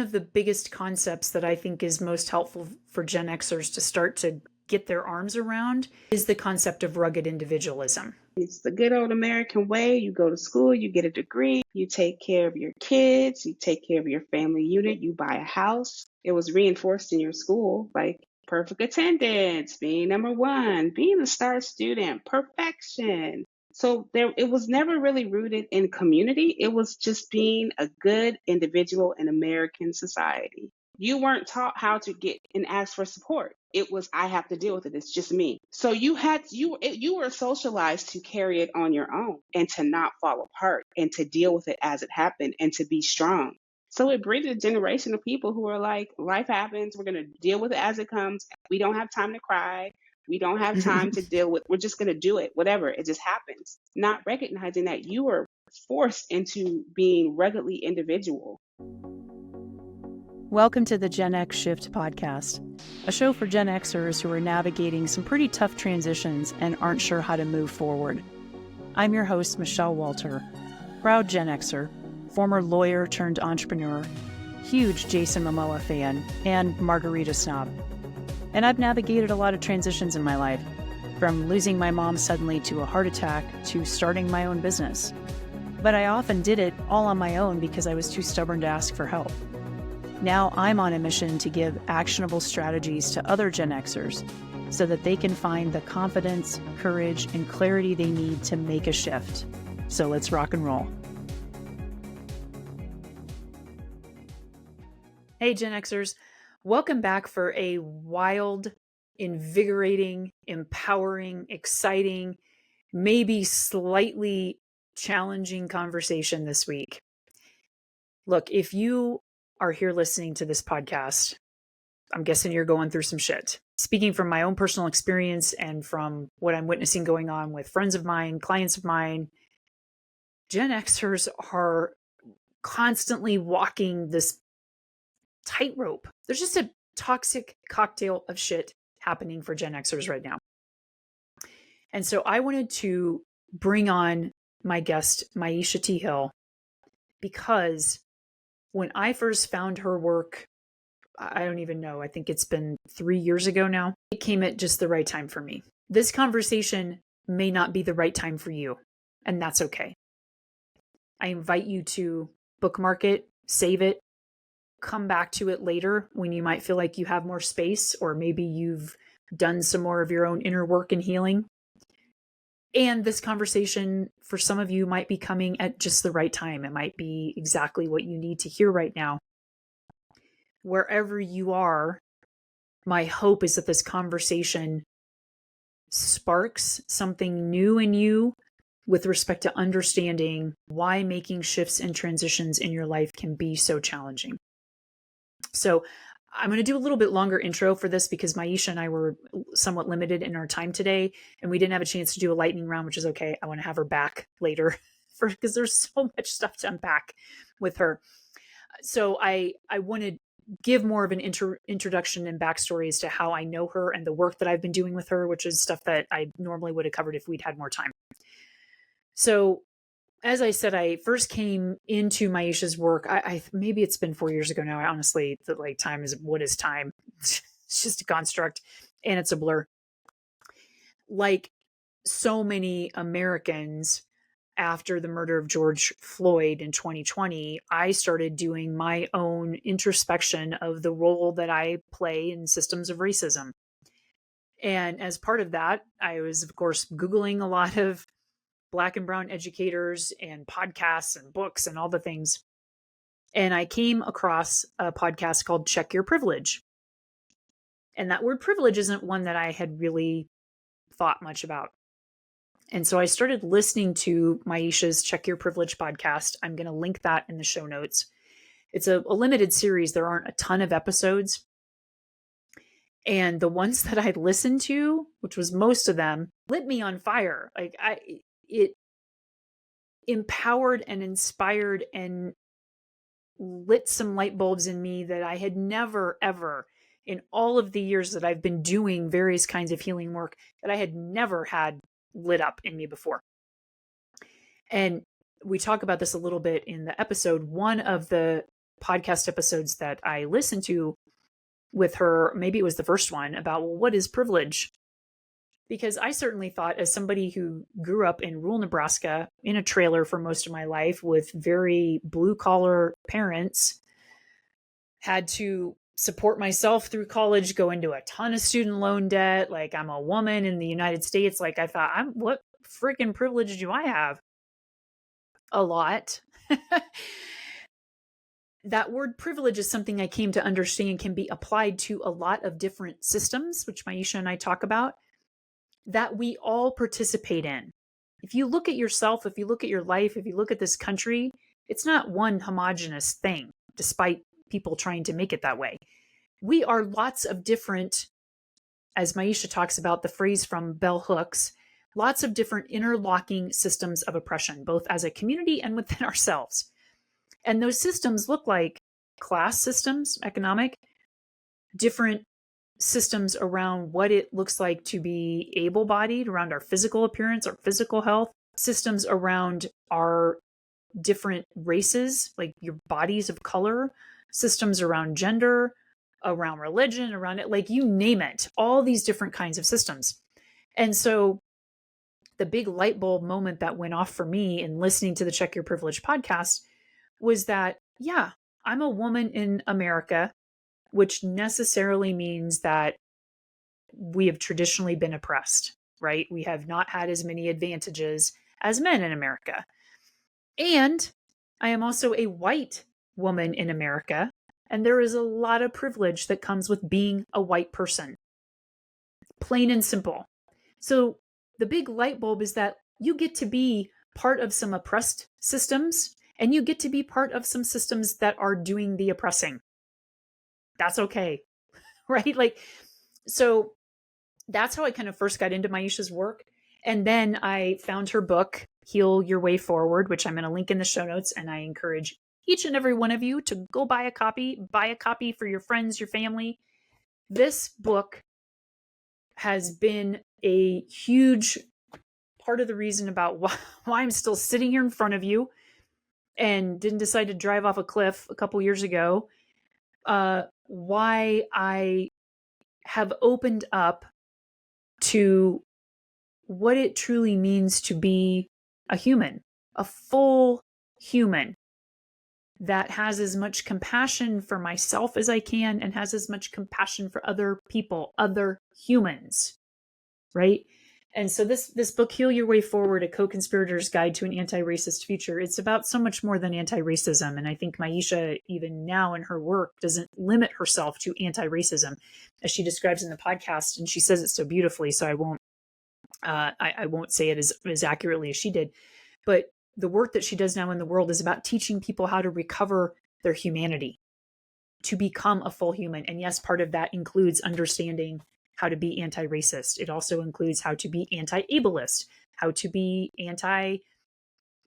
of the biggest concepts that I think is most helpful for Gen Xers to start to get their arms around is the concept of rugged individualism. It's the good old American way. You go to school, you get a degree, you take care of your kids, you take care of your family unit, you buy a house. It was reinforced in your school, like perfect attendance, being number one, being a star student, perfection. So it was never really rooted in community. It was just being a good individual in American society. You weren't taught how to get and ask for support. It was, I have to deal with it. It's just me. So you were socialized to carry it on your own and to not fall apart and to deal with it as it happened and to be strong. So it breeded a generation of people who are like, life happens. We're going to deal with it as it comes. We don't have time to cry. We don't have time to deal with, we're just going to do it, whatever. It just happens. Not recognizing that you were forced into being ruggedly individual. Welcome to the Gen X Shift podcast, a show for Gen Xers who are navigating some pretty tough transitions and aren't sure how to move forward. I'm your host, Michele Walter, proud Gen Xer, former lawyer turned entrepreneur, huge Jason Momoa fan, and margarita snob. And I've navigated a lot of transitions in my life, from losing my mom suddenly to a heart attack to starting my own business. But I often did it all on my own because I was too stubborn to ask for help. Now I'm on a mission to give actionable strategies to other Gen Xers so that they can find the confidence, courage, and clarity they need to make a shift. So let's rock and roll. Hey Gen Xers, welcome back for a wild, invigorating, empowering, exciting, maybe slightly challenging conversation this week. Look, if you are here listening to this podcast, I'm guessing you're going through some shit. Speaking from my own personal experience and from what I'm witnessing going on with friends of mine, clients of mine, Gen Xers are constantly walking this tightrope. There's just a toxic cocktail of shit happening for Gen Xers right now. And so I wanted to bring on my guest, myisha T. Hill, because when I first found her work, I don't even know, I think it's been 3 years ago now, it came at just the right time for me. This conversation may not be the right time for you, and that's okay. I invite you to bookmark it, save it, come back to it later when you might feel like you have more space, or maybe you've done some more of your own inner work and healing. And this conversation for some of you might be coming at just the right time. It might be exactly what you need to hear right now. Wherever you are, my hope is that this conversation sparks something new in you with respect to understanding why making shifts and transitions in your life can be so challenging. So I'm going to do a little bit longer intro for this because myisha and I were somewhat limited in our time today, and we didn't have a chance to do a lightning round, which is okay. I want to have her back later because there's so much stuff to unpack with her. So I want to give more of an introduction and backstory as to how I know her and the work that I've been doing with her, which is stuff that I normally would have covered if we'd had more time. So as I said, I first came into myisha's work. I maybe it's been 4 years ago now. I honestly, time is, what is time? It's just a construct and it's a blur. Like so many Americans after the murder of George Floyd in 2020, I started doing my own introspection of the role that I play in systems of racism. And as part of that, I was, of course, Googling a lot of Black and brown educators and podcasts and books and all the things. And I came across a podcast called Check Your Privilege. And that word privilege isn't one that I had really thought much about. And so I started listening to myisha's Check Your Privilege podcast. I'm going to link that in the show notes. It's a limited series. There aren't a ton of episodes. And the ones that I listened to, which was most of them, lit me on fire. It empowered and inspired and lit some light bulbs in me that I had never, ever, in all of the years that I've been doing various kinds of healing work, that I had never had lit up in me before. And we talk about this a little bit in the episode. One of the podcast episodes that I listened to with her, maybe it was the first one, about, well, what is privilege? Because I certainly thought, as somebody who grew up in rural Nebraska in a trailer for most of my life with very blue collar parents, had to support myself through college, go into a ton of student loan debt. Like, I'm a woman in the United States. Like, I thought, what freaking privilege do I have? A lot. That word privilege is something I came to understand can be applied to a lot of different systems, which myisha and I talk about, that we all participate in. If you look at yourself, if you look at your life, if you look at this country, it's not one homogenous thing, despite people trying to make it that way. We are lots of different, as myisha talks about, the phrase from Bell Hooks, lots of different interlocking systems of oppression, both as a community and within ourselves. And those systems look like class systems, economic, different systems around what it looks like to be able-bodied, around our physical appearance, our physical health, systems around our different races, like your bodies of color, systems around gender, around religion, around it, like you name it, all these different kinds of systems. And so the big light bulb moment that went off for me in listening to the Check Your Privilege podcast was that, yeah, I'm a woman in America, which necessarily means that we have traditionally been oppressed, right? We have not had as many advantages as men in America. And I am also a white woman in America, and there is a lot of privilege that comes with being a white person. Plain and simple. So the big light bulb is that you get to be part of some oppressed systems, and you get to be part of some systems that are doing the oppressing. That's okay, right? Like, so that's how I kind of first got into myisha's work. And then I found her book, Heal Your Way Forward, which I'm going to link in the show notes. And I encourage each and every one of you to go buy a copy for your friends, your family. This book has been a huge part of the reason about why I'm still sitting here in front of you and didn't decide to drive off a cliff a couple years ago. Why I have opened up to what it truly means to be a human, a full human that has as much compassion for myself as I can and has as much compassion for other people, other humans, right? And so this book, Heal Your Way Forward, A Co-Conspirator's Guide to an Anti-Racist Future, it's about so much more than anti-racism. And I think myisha, even now in her work, doesn't limit herself to anti-racism, as she describes in the podcast. And she says it so beautifully, so I won't say it as accurately as she did. But the work that she does now in the world is about teaching people how to recover their humanity, to become a full human. And yes, part of that includes understanding how to be anti-racist. It also includes how to be anti-ableist, how to be I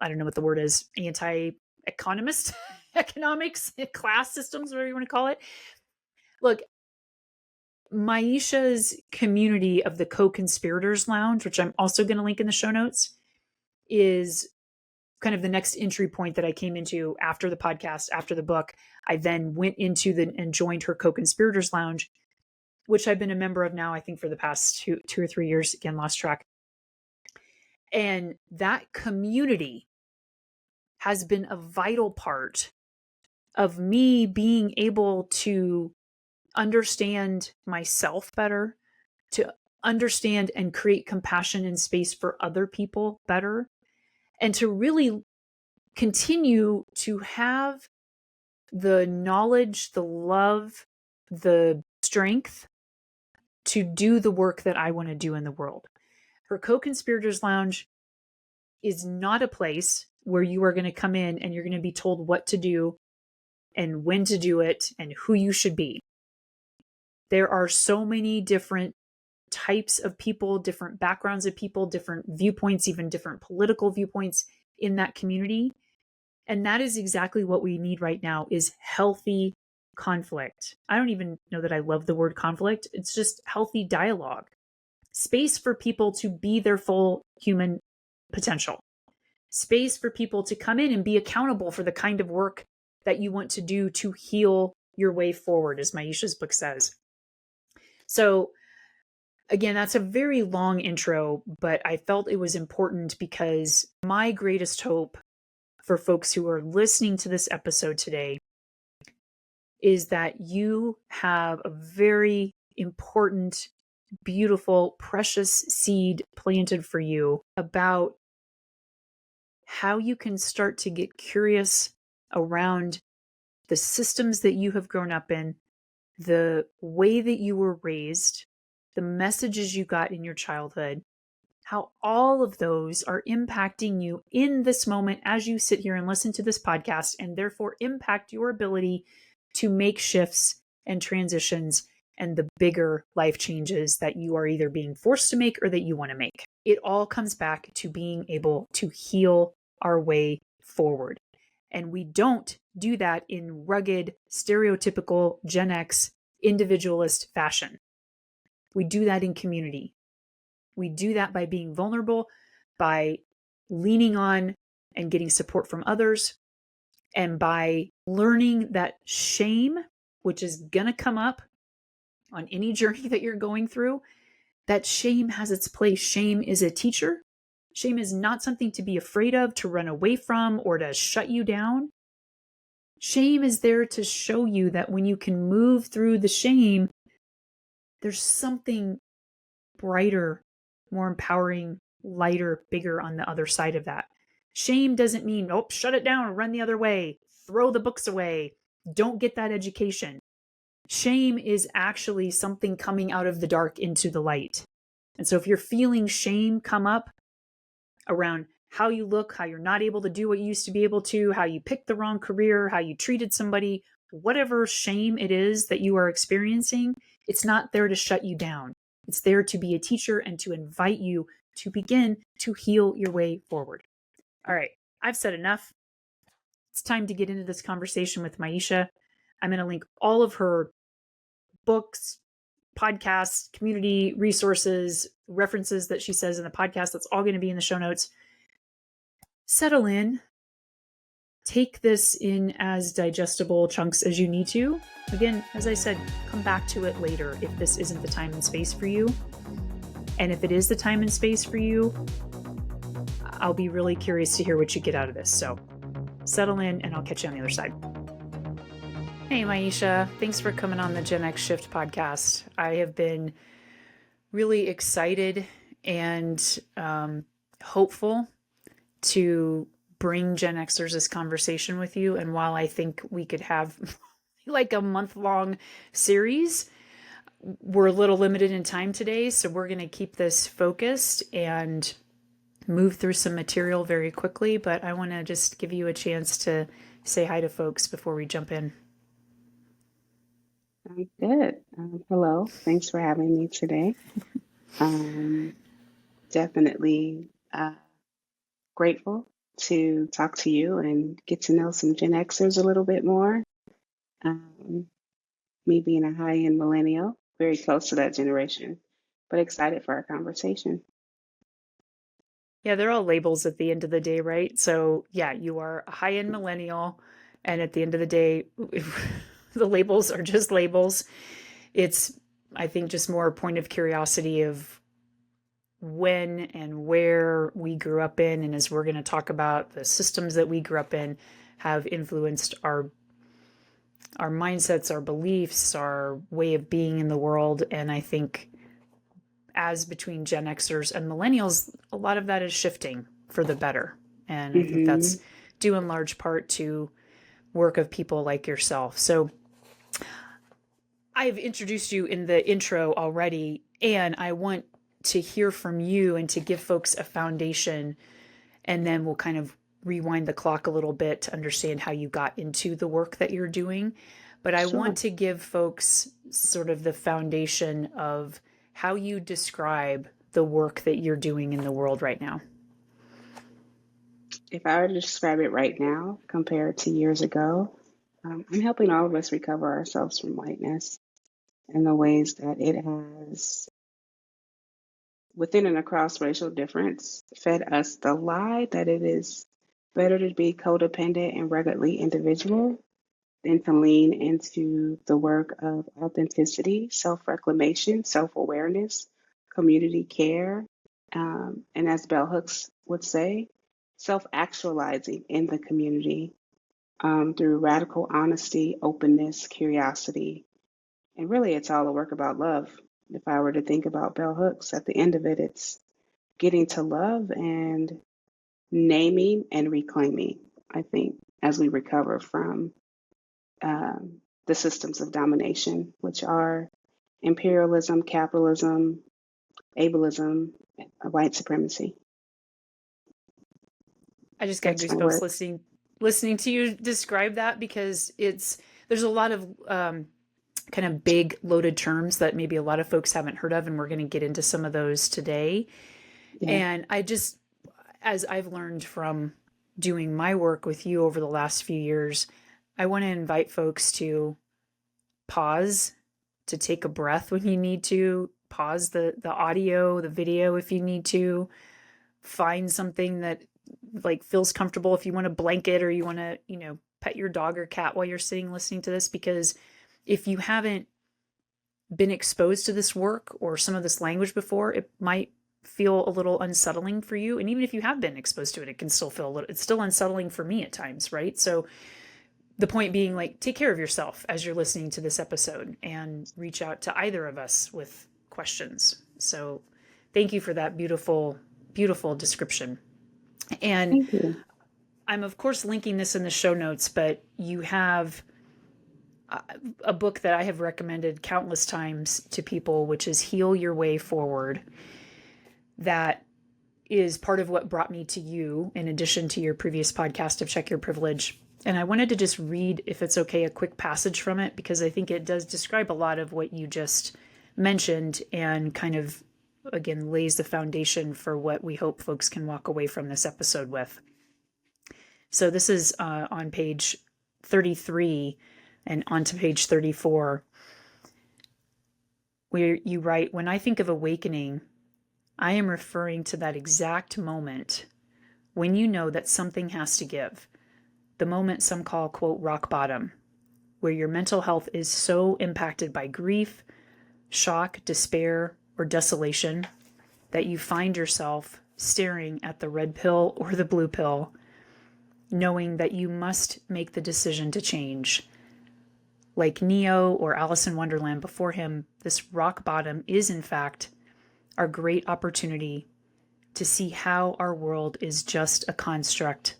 don't know what the word is, anti-economist, economics, class systems, whatever you want to call it. Look, myisha's community of the Co-Conspirators Lounge, which I'm also going to link in the show notes, is kind of the next entry point that I came into after the podcast, after the book. I then went into and joined her Co-Conspirators Lounge, which I've been a member of now, I think for the past two or 3 years, again, lost track. And that community has been a vital part of me being able to understand myself better, to understand and create compassion and space for other people better, and to really continue to have the knowledge, the love, the strength to do the work that I want to do in the world. Her Co-Conspirators Lounge is not a place where you are going to come in and you're going to be told what to do and when to do it and who you should be. There are so many different types of people, different backgrounds of people, different viewpoints, even different political viewpoints in that community. And that is exactly what we need right now, is healthy conflict. I don't even know that I love the word conflict. It's just healthy dialogue. Space for people to be their full human potential. Space for people to come in and be accountable for the kind of work that you want to do to heal your way forward, as myisha's book says. So again, that's a very long intro, but I felt it was important because my greatest hope for folks who are listening to this episode today is that you have a very important, beautiful, precious seed planted for you about how you can start to get curious around the systems that you have grown up in, the way that you were raised, the messages you got in your childhood, how all of those are impacting you in this moment as you sit here and listen to this podcast, and therefore impact your ability to make shifts and transitions and the bigger life changes that you are either being forced to make or that you want to make. It all comes back to being able to heal our way forward. And we don't do that in rugged, stereotypical Gen X, individualist fashion. We do that in community. We do that by being vulnerable, by leaning on and getting support from others, and by learning that shame, which is going to come up on any journey that you're going through, that shame has its place. Shame is a teacher. Shame is not something to be afraid of, to run away from, or to shut you down. Shame is there to show you that when you can move through the shame, there's something brighter, more empowering, lighter, bigger on the other side of that. Shame doesn't mean, oh, shut it down, run the other way, throw the books away, don't get that education. Shame is actually something coming out of the dark into the light. And so if you're feeling shame come up around how you look, how you're not able to do what you used to be able to, how you picked the wrong career, how you treated somebody, whatever shame it is that you are experiencing, it's not there to shut you down. It's there to be a teacher and to invite you to begin to heal your way forward. All right, I've said enough. It's time to get into this conversation with myisha. I'm going to link all of her books, podcasts, community resources, references that she says in the podcast. That's all going to be in the show notes. Settle in. Take this in as digestible chunks as you need to. Again, as I said, come back to it later if this isn't the time and space for you. And if it is the time and space for you, I'll be really curious to hear what you get out of this. So settle in and I'll catch you on the other side. Hey, myisha. Thanks for coming on the Gen X Shift podcast. I have been really excited and hopeful to bring Gen Xers this conversation with you. And while I think we could have like a month-long series, we're a little limited in time today. So we're going to keep this focused and move through some material very quickly. But I want to just give you a chance to say hi to folks before we jump in. I'm good. Hello. Thanks for having me today. Definitely grateful to talk to you and get to know some Gen Xers a little bit more. Me being a high-end millennial, very close to that generation, but excited for our conversation. Yeah, they're all labels at the end of the day, right? So yeah, you are a high-end millennial, and at the end of the day, the labels are just labels. It's, I think, just more a point of curiosity of when and where we grew up in, and as we're going to talk about, the systems that we grew up in have influenced our mindsets, our beliefs, our way of being in the world. And I think as between Gen Xers and millennials, a lot of that is shifting for the better. And I think that's due in large part to work of people like yourself. So I've introduced you in the intro already, and I want to hear from you and to give folks a foundation, and then we'll kind of rewind the clock a little bit to understand how you got into the work that you're doing. But I want to give folks sort of the foundation of how you describe the work that you're doing in the world right now. If I were to describe it right now compared to years ago, I'm helping all of us recover ourselves from whiteness and the ways that it has, within and across racial difference, fed us the lie that it is better to be codependent and ruggedly individual and to lean into the work of authenticity, self reclamation, self awareness, community care, and as Bell Hooks would say, self actualizing in the community through radical honesty, openness, curiosity. And really, it's all a work about love. If I were to think about Bell Hooks, at the end of it, it's getting to love and naming and reclaiming, I think, as we recover from the systems of domination, which are imperialism, capitalism, ableism, white supremacy. I just got That's my goosebumps work. listening to you describe that, because there's a lot of kind of big loaded terms that maybe a lot of folks haven't heard of, and we're going to get into some of those today. Yeah. And as I've learned from doing my work with you over the last few years, I want to invite folks to pause, to take a breath when you need to, pause the audio, the video if you need to, find something that like feels comfortable. If you want a blanket, or you want to, pet your dog or cat while you're sitting listening to this, because if you haven't been exposed to this work or some of this language before, it might feel a little unsettling for you. And even if you have been exposed to it, it can still feel it's still unsettling for me at times, right? So the point being, like, take care of yourself as you're listening to this episode, and reach out to either of us with questions. So thank you for that beautiful, beautiful description. And Thank you. I'm, of course, linking this in the show notes, but you have a book that I have recommended countless times to people, which is Heal Your Way Forward. That is part of what brought me to you, in addition to your previous podcast of Check Your Privilege. And I wanted to just read, if it's okay, a quick passage from it, because I think it does describe a lot of what you just mentioned, and kind of, again, lays the foundation for what we hope folks can walk away from this episode with. So this is on page 33 and onto page 34, where you write, "When I think of awakening, I am referring to that exact moment when you know that something has to give. The moment some call, quote, rock bottom, where your mental health is so impacted by grief, shock, despair, or desolation that you find yourself staring at the red pill or the blue pill, knowing that you must make the decision to change. Like Neo or Alice in Wonderland before him, this rock bottom is, in fact, our great opportunity to see how our world is just a construct,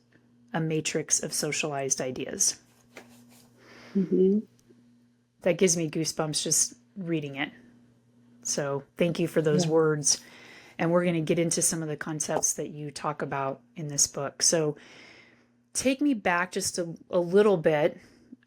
a matrix of socialized ideas." Mm-hmm. That gives me goosebumps just reading it. So thank you for those Yeah. words. And we're going to get into some of the concepts that you talk about in this book. So take me back just a little bit.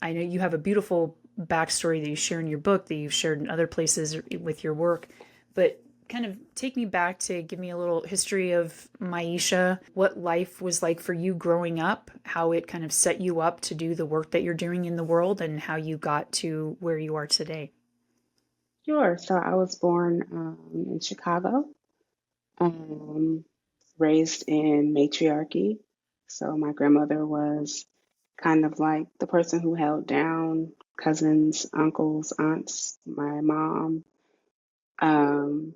I know you have a beautiful backstory that you share in your book, that you've shared in other places with your work, but kind of take me back to give me a little history of myisha, what life was like for you growing up, how it kind of set you up to do the work that you're doing in the world, and how you got to where you are today. Sure. So I was born in Chicago, um, raised in matriarchy. So my grandmother was kind of like the person who held down cousins, uncles, aunts, my mom. Um,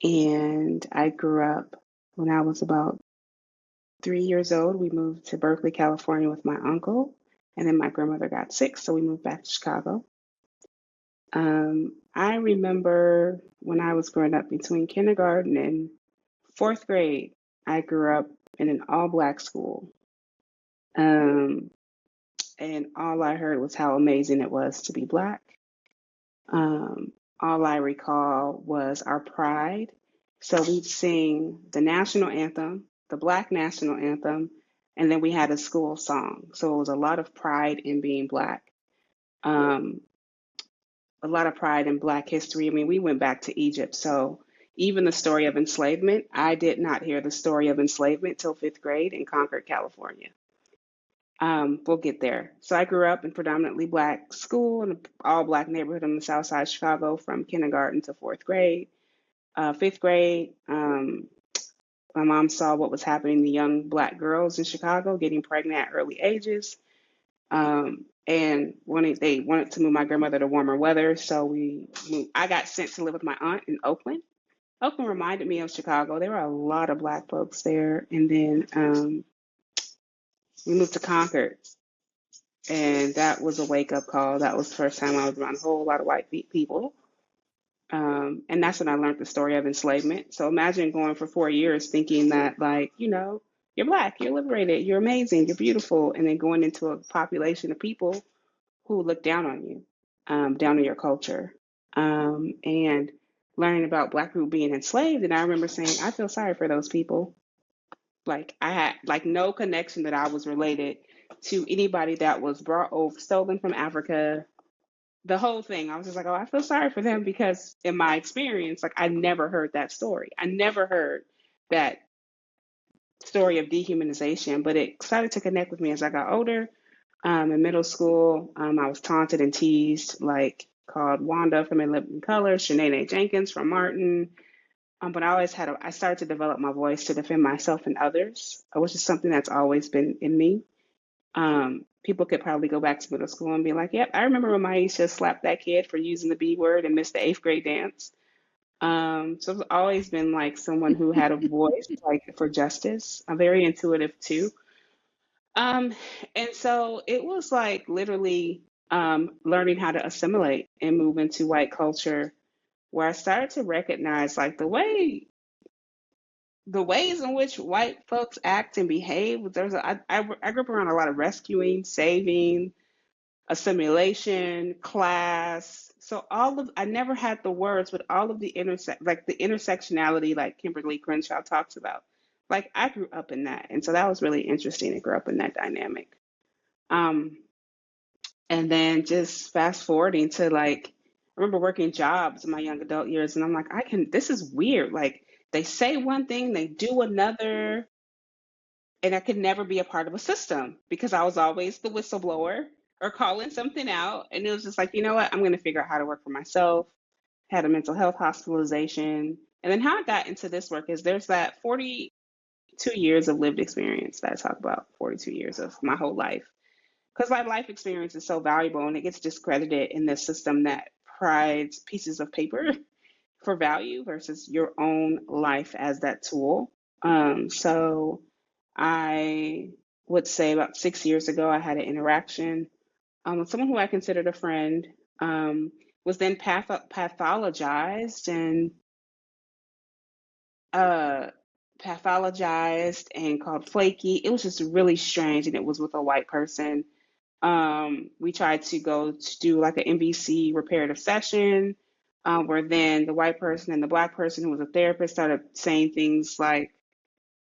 and I grew up when I was about 3 years old. We moved to Berkeley, California with my uncle. And then my grandmother got sick, so we moved back to Chicago. I remember when I was growing up between kindergarten and fourth grade, I grew up in an all black school. Um, and all I heard was how amazing it was to be black. Um, all I recall was our pride. So we'd sing the national anthem, the black national anthem, and then we had a school song. So it was a lot of pride in being black. Um, a lot of pride in Black history. I mean, we went back to Egypt. So even the story of enslavement, I did not hear the story of enslavement till fifth grade in Concord, California. We'll get there. So I grew up in predominantly black school in an all black neighborhood on the south side of Chicago from kindergarten to fourth grade. Fifth grade, my mom saw what was happening to young black girls in Chicago getting pregnant at early ages. And they wanted to move my grandmother to warmer weather, so we moved. I got sent to live with my aunt in Oakland. Oakland reminded me of Chicago. There were a lot of Black folks there, and then we moved to Concord, and that was a wake up call. That was the first time I was around a whole lot of white people. And that's when I learned the story of enslavement. So imagine going for 4 years thinking that, like, you're Black, you're liberated, you're amazing, you're beautiful, and then going into a population of people who look down on you, down on your culture, and learning about Black people being enslaved. And I remember saying, I feel sorry for those people. Like, I had like no connection that I was related to anybody that was brought over, stolen from Africa, the whole thing. I was just like, oh, I feel sorry for them, because in my experience, like, I never heard that story. I never heard that story of dehumanization, but it started to connect with me as I got older. In middle school, I was taunted and teased, like called Wanda from In Living Color, Shanae Jenkins from Martin. But I started to develop my voice to defend myself and others, which is something that's always been in me. People could probably go back to middle school and be like, yep, I remember when myisha slapped that kid for using the B word and missed the eighth grade dance. So I've always been like someone who had a voice like for justice. I'm very intuitive too. Um, and so it was like literally learning how to assimilate and move into white culture, where I started to recognize like the ways in which white folks act and behave. I grew up around a lot of rescuing, saving, assimilation, class. So I never had the words, but all of the the intersectionality, like Kimberly Crenshaw talks about. Like, I grew up in that, and so that was really interesting to grow up in that dynamic. Um, and then just fast forwarding to like, I remember working jobs in my young adult years, and I'm like, this is weird. Like, they say one thing, they do another, and I could never be a part of a system because I was always the whistleblower or calling something out. And it was just like, you know what? I'm going to figure out how to work for myself. Had a mental health hospitalization. And then how I got into this work is there's that 42 years of lived experience that I talk about, 42 years of my whole life. Because my life experience is so valuable, and it gets discredited in this system that prides pieces of paper for value versus your own life as that tool. So I would say about 6 years ago, I had an interaction with someone who I considered a friend, was then pathologized and uh, called flaky. It was just really strange, and it was with a white person. We tried to go to do like an MVC reparative session, where then the white person and the Black person who was a therapist started saying things like,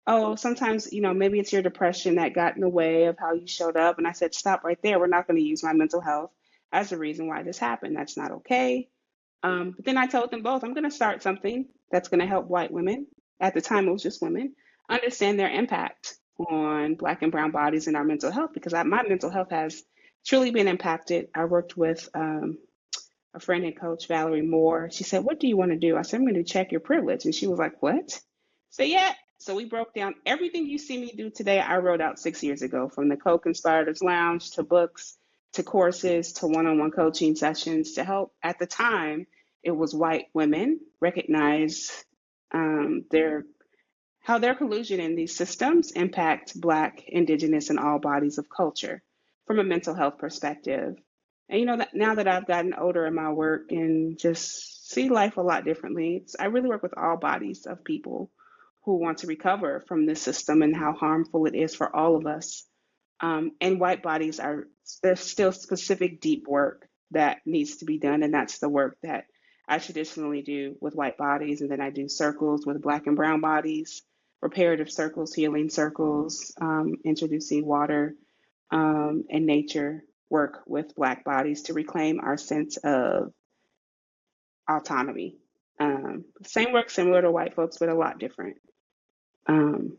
oh, sometimes, maybe it's your depression that got in the way of how you showed up. And I said, stop right there. We're not going to use my mental health as the reason why this happened. That's not okay. But then I told them both, I'm going to start something that's going to help white women. At the time, it was just women understand their impact on Black and brown bodies and our mental health, because my mental health has truly been impacted. I worked with a friend and coach, Valerie Moore. She said, what do you want to do? I said, I'm going to check your privilege. And she was like, what? So, yeah. So we broke down everything you see me do today. I wrote out 6 years ago, from the Co-Conspirators Lounge to books to courses to one-on-one coaching sessions to help. At the time, it was white women recognize their how their collusion in these systems impact Black, Indigenous, and all bodies of culture from a mental health perspective. And that now that I've gotten older in my work and just see life a lot differently, I really work with all bodies of people who want to recover from this system and how harmful it is for all of us. And white bodies there's still specific deep work that needs to be done, and that's the work that I traditionally do with white bodies, and then I do circles with Black and brown bodies, reparative circles, healing circles, introducing water and nature work with Black bodies to reclaim our sense of autonomy. Same work, similar to white folks, but a lot different. Um,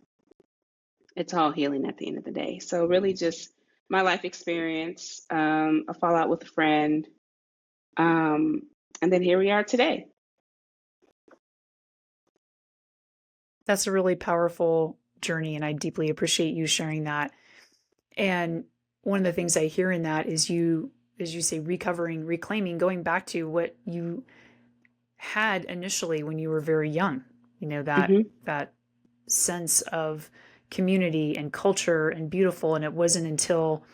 it's all healing at the end of the day. So really just my life experience, a fallout with a friend, um, and then here we are today. That's a really powerful journey, and I deeply appreciate you sharing that. And one of the things I hear in that is you, as you say, recovering, reclaiming, going back to what you had initially when you were very young, that Hmm. that sense of community and culture and beautiful. And it wasn't until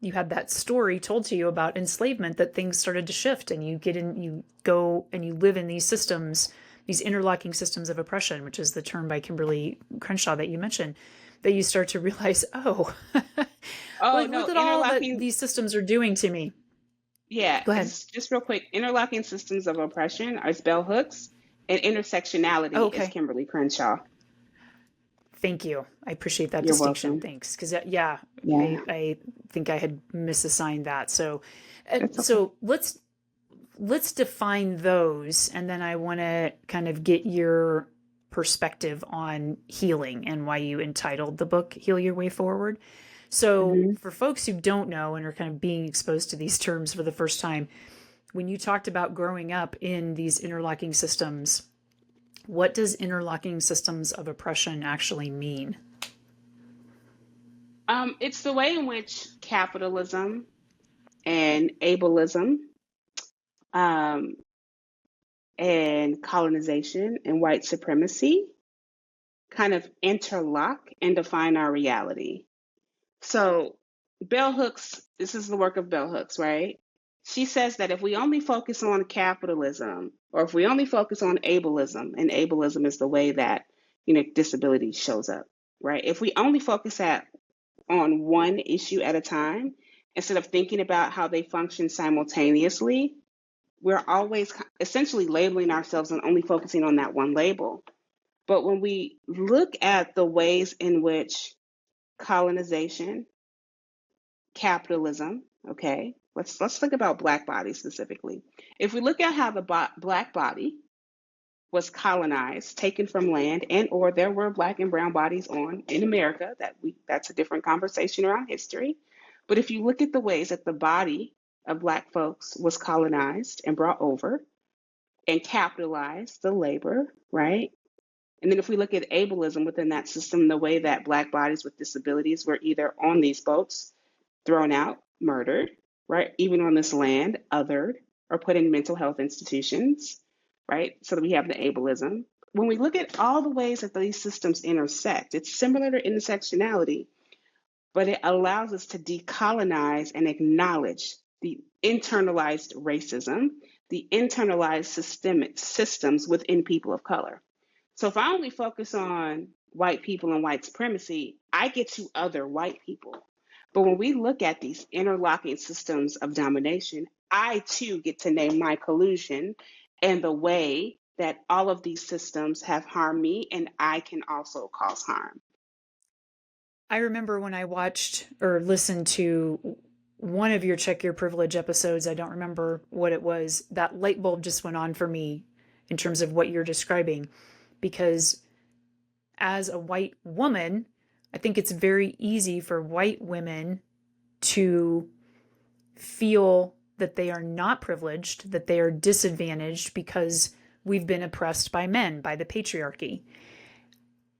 you had that story told to you about enslavement that things started to shift, and you go and you live in these systems, these interlocking systems of oppression, which is the term by Kimberly Crenshaw that you mentioned, that you start to realize, oh, Oh like look no, at all that interlocking. these systems are doing to me. Yeah, Go ahead. it's just real quick. Interlocking systems of oppression are bell hooks, and Oh, intersectionality is okay. Kimberly Crenshaw. Thank you. I appreciate that You're distinction. welcome. Thanks. Because yeah, Yeah, I think I had misassigned that. So, that's okay. so let's define those, and then I want to kind of get your perspective on healing and why you entitled the book "Heal Your Way Forward." So, Hmm. for folks who don't know and are kind of being exposed to these terms for the first time, when you talked about growing up in these interlocking systems, what does interlocking systems of oppression actually mean? It's the way in which capitalism and ableism, um, and colonization and white supremacy kind of interlock and define our reality. So, bell hooks, this is the work of bell hooks, right? She says that if we only focus on capitalism, or if we only focus on ableism, and ableism is the way that disability shows up, right? If we only focus on one issue at a time instead of thinking about how they function simultaneously, we're always essentially labeling ourselves and only focusing on that one label. But when we look at the ways in which colonization, capitalism, okay, let's think about black bodies specifically. If we look at how the black body was colonized, taken from land, and or there were black and brown bodies on in America, that's a different conversation around history. But if you look at the ways that the body of black folks was colonized and brought over and capitalized, the labor, right? And then if we look at ableism within that system, the way that black bodies with disabilities were either on these boats, thrown out, murdered, right? Even on this land, othered, or put in mental health institutions, right? So that we have the ableism. When we look at all the ways that these systems intersect, it's similar to intersectionality, but it allows us to decolonize and acknowledge the internalized racism, the internalized systemic systems within people of color. So if I only focus on white people and white supremacy, I get to other white people. But when we look at these interlocking systems of domination, I too get to name my collusion and the way that all of these systems have harmed me, and I can also cause harm. I remember when I watched or listened to one of your Check Your Privilege episodes, I don't remember what it was, that light bulb just went on for me in terms of what you're describing. Because as a white woman, I think it's very easy for white women to feel that they are not privileged, that they are disadvantaged because we've been oppressed by men, by the patriarchy.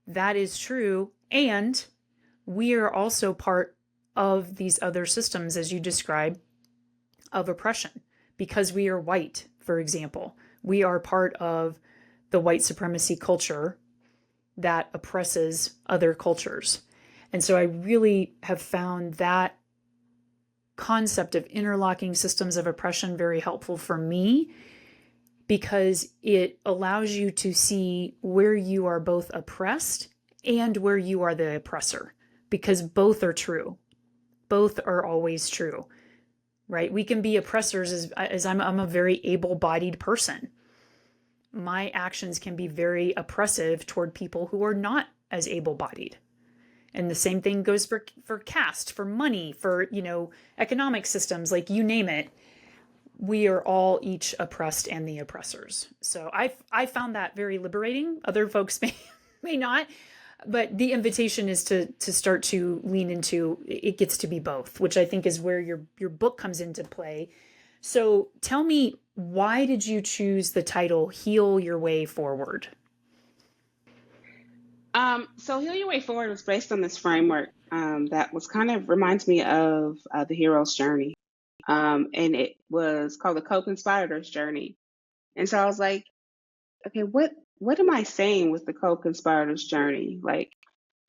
That is true. And we are also part of these other systems, as you describe, of oppression because we are white, for example. We are part of the white supremacy culture that oppresses other cultures. And so I really have found that concept of interlocking systems of oppression very helpful for me because it allows you to see where you are both oppressed and where you are the oppressor, because both are true. Both are always true, right? We can be oppressors as I'm a very able bodied person. My actions can be very oppressive toward people who are not as able bodied. And the same thing goes for caste, for money, for, economic systems, like you name it. We are all each oppressed and the oppressors. So I found that very liberating. Other folks may not, but the invitation is to start to lean into it gets to be both, which I think is where your book comes into play. So tell me, why did you choose the title Heal Your Way Forward? So Heal Your Way Forward was based on this framework that was kind of reminds me of the hero's journey. And it was called the co-conspirator's journey. And so I was like, okay, what am I saying with the co-conspirator's journey? Like,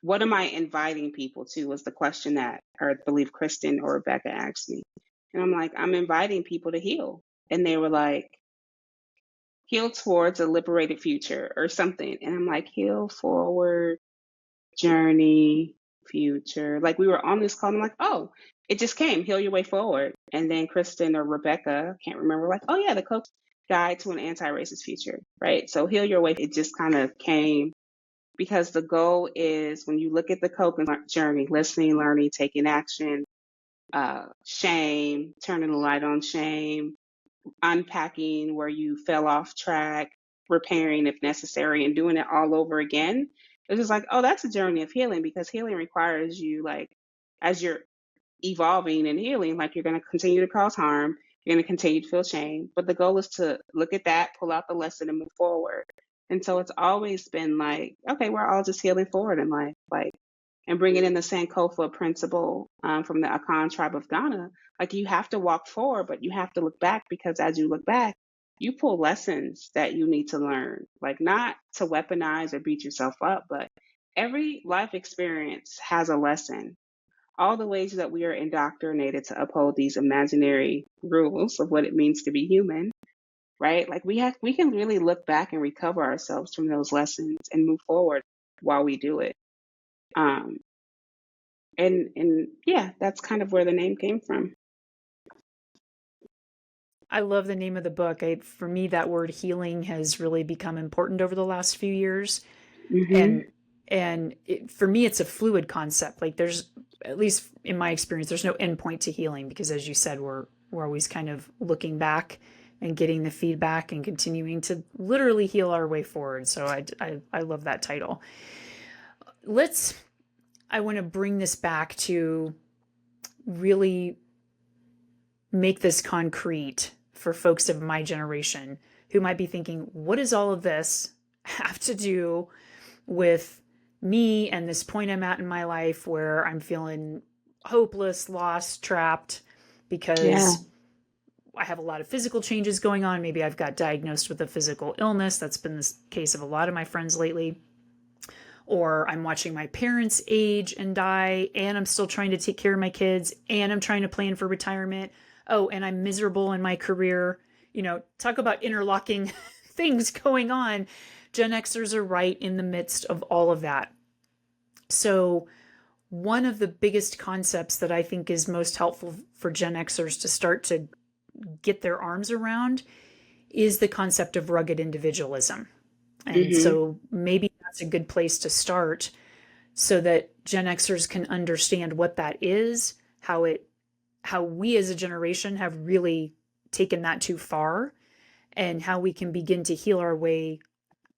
what am I inviting people to? Was the question that, or I believe Kristen or Rebecca asked me. And I'm like, I'm inviting people to heal. And they were like, heal towards a liberated future or something. And I'm like, heal forward, journey, future. Like we were on this call, and I'm like, oh, it just came, heal your way forward. And then Kristen or Rebecca, can't remember, like, oh yeah, the coach guide to an anti-racist future, right? So heal your way, it just kind of came because the goal is when you look at the coconut journey, listening, learning, taking action, shame, turning the light on shame, unpacking where you fell off track, repairing if necessary, and doing it all over again. It's just like, oh, that's a journey of healing because healing requires you, like, as you're evolving and healing, like, you're going to continue to cause harm. You're going to continue to feel shame. But the goal is to look at that, pull out the lesson, and move forward. And so it's always been like, okay, we're all just healing forward in life. Like, and bringing in the Sankofa principle from the Akan tribe of Ghana, like you have to walk forward, but you have to look back because as you look back, you pull lessons that you need to learn, like not to weaponize or beat yourself up, but every life experience has a lesson. All the ways that we are indoctrinated to uphold these imaginary rules of what it means to be human, right? Like we can really look back and recover ourselves from those lessons and move forward while we do it. Um, and yeah, that's kind of where the name came from. I love the name of the book. For me, that word healing has really become important over the last few years. Mm-hmm. And for me, it's a fluid concept. Like there's, at least in my experience, there's no endpoint to healing because, as you said, we're always kind of looking back and getting the feedback and continuing to literally heal our way forward. So I love that title. I want to bring this back to really make this concrete for folks of my generation who might be thinking, what does all of this have to do with me and this point I'm at in my life where I'm feeling hopeless, lost, trapped Yeah. because I have a lot of physical changes going on. Maybe I've got diagnosed with a physical illness. That's been the case of a lot of my friends lately. Or I'm watching my parents age and die, and I'm still trying to take care of my kids, and I'm trying to plan for retirement. Oh, and I'm miserable in my career. Talk about interlocking things going on. Gen Xers are right in the midst of all of that. So, one of the biggest concepts that I think is most helpful for Gen Xers to start to get their arms around is the concept of rugged individualism. And Mm-hmm. so maybe that's a good place to start so that Gen Xers can understand what that is, how we as a generation have really taken that too far, and how we can begin to heal our way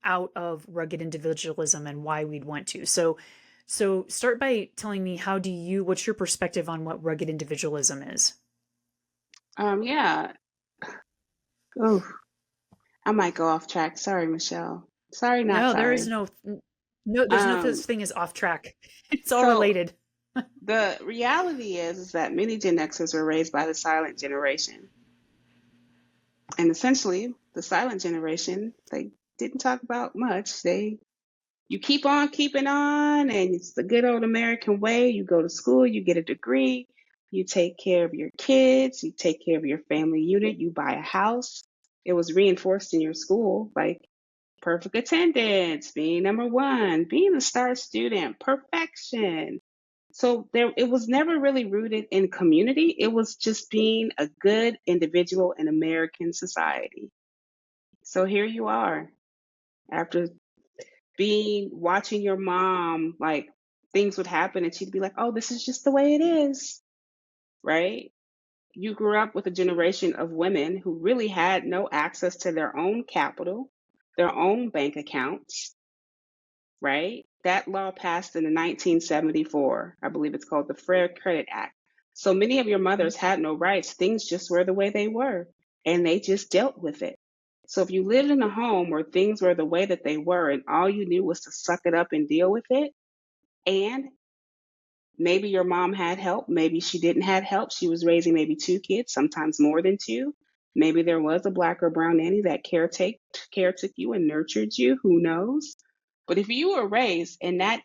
out of rugged individualism and why we'd want to. So start by telling me what's your perspective on what rugged individualism is? Yeah. Oh, I might go off track. Sorry, Michelle. Sorry, not No, there is sorry. no there's no such Um, thing as off track. It's all so related. the reality is that many Gen Xers were raised by the silent generation. And essentially, the silent generation, they didn't talk about much. You keep on keeping on, and it's the good old American way. You go to school, you get a degree, you take care of your kids, you take care of your family unit, you buy a house. It was reinforced in your school, like perfect attendance, being number one, being a star student, perfection. So it was never really rooted in community. It was just being a good individual in American society. So here you are, after being watching your mom, like things would happen and she'd be like, oh, this is just the way it is, right? You grew up with a generation of women who really had no access to their own capital, their own bank accounts, right? That law passed in 1974. I believe it's called the Fair Credit Act. So many of your mothers had no rights. Things just were the way they were, and they just dealt with it. So if you lived in a home where things were the way that they were and all you knew was to suck it up and deal with it, and Maybe your mom had help. Maybe she didn't have help. She was raising maybe two kids, sometimes more than two. Maybe there was a black or brown nanny that caretook you and nurtured you. Who knows? But if you were raised in that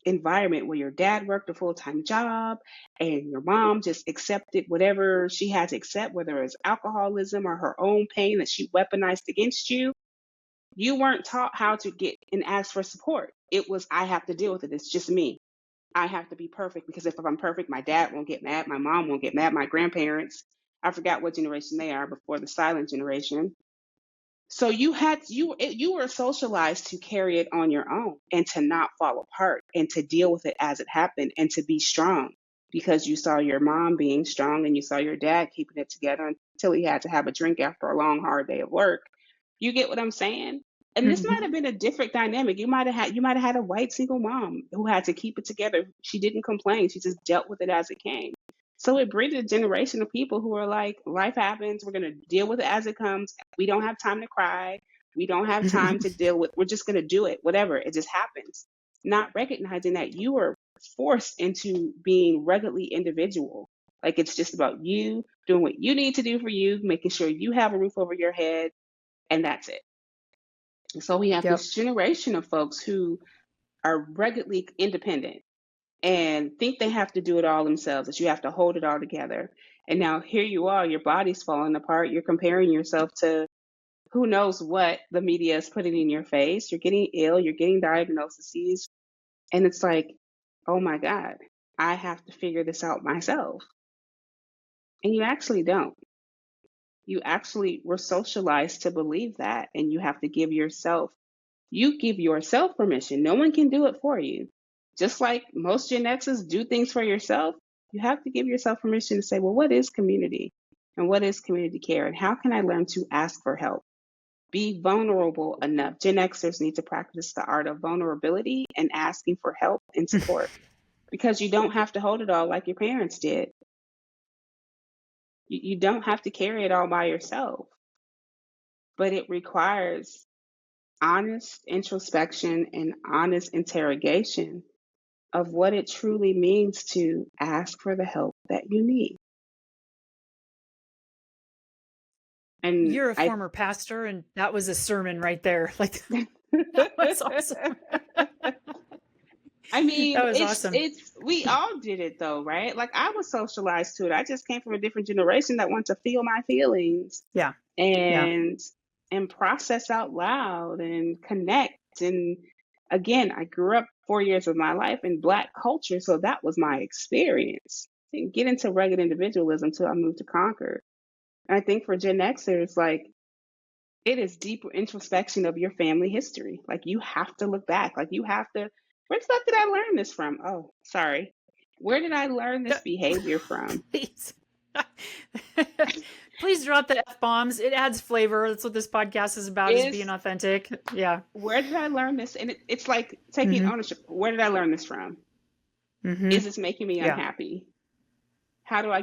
environment where your dad worked a full-time job and your mom just accepted whatever she had to accept, whether it's alcoholism or her own pain that she weaponized against you, you weren't taught how to get and ask for support. It was, I have to deal with it. It's just me. I have to be perfect because if I'm perfect, my dad won't get mad, my mom won't get mad, my grandparents, I forgot what generation they are before the silent generation. So you were socialized to carry it on your own and to not fall apart and to deal with it as it happened and to be strong because you saw your mom being strong and you saw your dad keeping it together until he had to have a drink after a long hard day of work. You get what I'm saying? And this might Mhm. have been a different dynamic. You might have had a white single mom who had to keep it together. She didn't complain. She just dealt with it as it came. So it breeded a generation of people who are like, life happens. We're going to deal with it as it comes. We don't have time to cry. We don't have time to deal with, we're just going to do it, whatever. It just happens. Not recognizing that you were forced into being ruggedly individual. Like it's just about you doing what you need to do for you, making sure you have a roof over your head, and that's it. So we have Yep. this generation of folks who are ruggedly independent and think they have to do it all themselves, that you have to hold it all together. And now here you are, your body's falling apart. You're comparing yourself to who knows what the media is putting in your face. You're getting ill, you're getting diagnoses. And it's like, oh my God, I have to figure this out myself. And you actually don't. You actually were socialized to believe that. And you give yourself permission. No one can do it for you. Just like most Gen Xers do things for yourself, you have to give yourself permission to say, well, what is community? And what is community care? And how can I learn to ask for help? Be vulnerable enough. Gen Xers need to practice the art of vulnerability and asking for help and support because you don't have to hold it all like your parents did. You don't have to carry it all by yourself, but it requires honest introspection and honest interrogation of what it truly means to ask for the help that you need. And You're a I former pastor, and that was a sermon right there. Like, that was awesome. I mean, That was awesome. it's we all did it though, right? Like I was socialized to it. I just came from a different generation that wanted to feel my feelings Yeah. Yeah. and process out loud and connect. And again, I grew up 4 years of my life in Black culture, so that was my experience. Didn't get into rugged individualism until I moved to Concord. And I think for Gen Xers, like it is deeper introspection of your family history. Like you have to look back. Like you have to, where the fuck did I learn this from? Oh, sorry. Where did I learn this behavior from? Please. Please drop the F bombs. It adds flavor. That's what this podcast is about, is being Is authentic. Yeah. where did I learn this? And it's like taking Mm-hmm. ownership. Where did I learn this from? Mm-hmm. Is this making me Yeah. unhappy? How do I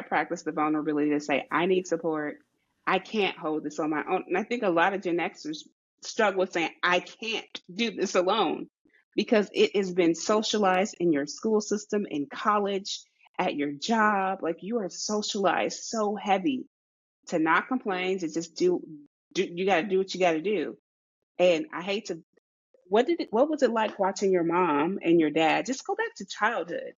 practice the vulnerability to say, I need support. I can't hold this on my own. And I think a lot of Gen Xers struggle with saying, I can't do this alone because it has been socialized in your school system, in college, at your job. Like you are socialized so heavy to not complain, to just do you got to do what you got to do. And I hate to, what was it like watching your mom and your dad? Just go back to childhood.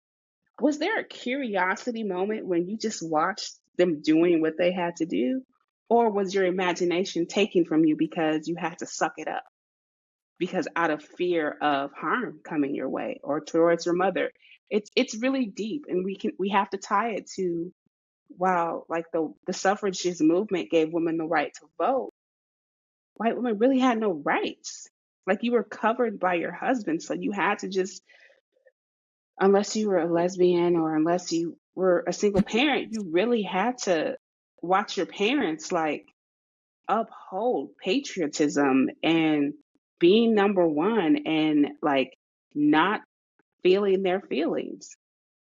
Was there a curiosity moment when you just watched them doing what they had to do? Or was your imagination taken from you because you had to suck it up? Because out of fear of harm coming your way or towards your mother. It's really deep and we have to tie it to, wow, like the suffragist movement gave women the right to vote. White women really had no rights. Like you were covered by your husband, so you had to just, unless you were a lesbian or unless you were a single parent, you really had to watch your parents like uphold patriotism and being number one and like not feeling their feelings.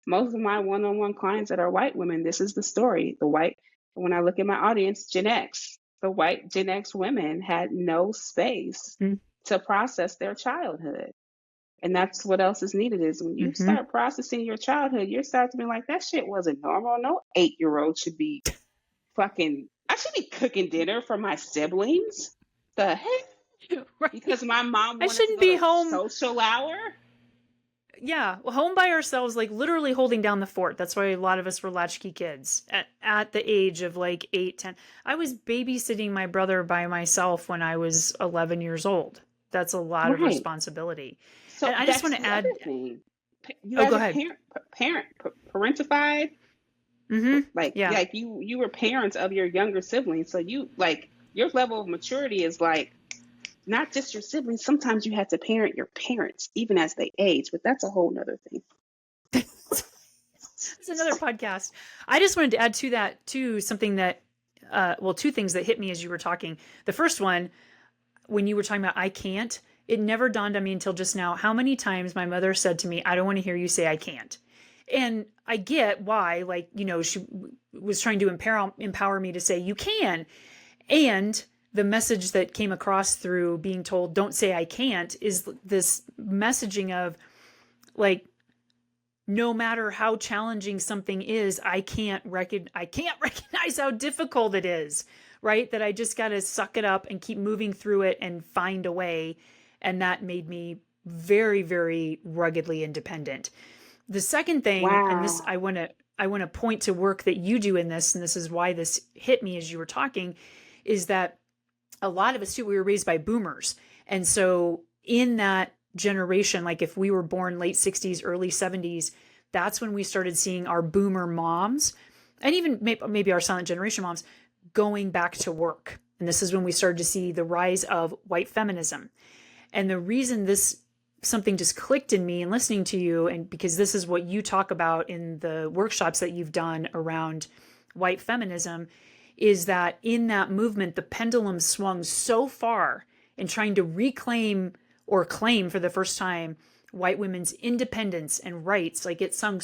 Most of my one on one clients that are white women, this is the story. When I look at my audience, Gen X, the white Gen X women had no space Mm. to process their childhood. And that's what else is needed is when you Mm-hmm. start processing your childhood, you start to be like, that shit wasn't normal. No 8-year-old should be fucking, I should be cooking dinner for my siblings. The heck? Right. Because my mom I wanted to shouldn't go be to home. social hour? Yeah, home by ourselves, like literally holding down the fort. That's why a lot of us were latchkey kids at the age of like 8, 10. I was babysitting my brother by myself when I was 11 years old. That's a lot of Right. responsibility. So And I just that's want to the add, other thing. You oh, go guys are ahead. parentified. Mm-hmm. Yeah. Like you were parents of your younger siblings. So you like your level of maturity is like not just your siblings. Sometimes you have to parent your parents even as they age, but that's a whole nother thing. It's another podcast. I just wanted to add to that, too, something that, well, two things that hit me as you were talking. The first one, when you were talking about I can't, it never dawned on me until just now how many times my mother said to me, I don't want to hear you say I can't. And I get why, like, she was trying to empower me to say you can. And the message that came across through being told, don't say I can't, is this messaging of like, no matter how challenging something is, I can't recognize how difficult it is, right? That I just got to suck it up and keep moving through it and find a way. And that made me very, very ruggedly independent. The second thing, and this Wow. I want to point to work that you do in this, and this is why this hit me as you were talking, is that a lot of us too, we were raised by boomers. And so in that generation, like if we were born late 60s, early 70s, that's when we started seeing our boomer moms and even maybe our silent generation moms going back to work. And this is when we started to see the rise of white feminism. And the reason this something just clicked in me and listening to you, and because this is what you talk about in the workshops that you've done around white feminism, is that in that movement, the pendulum swung so far in trying to reclaim or claim for the first time white women's independence and rights. Like it swung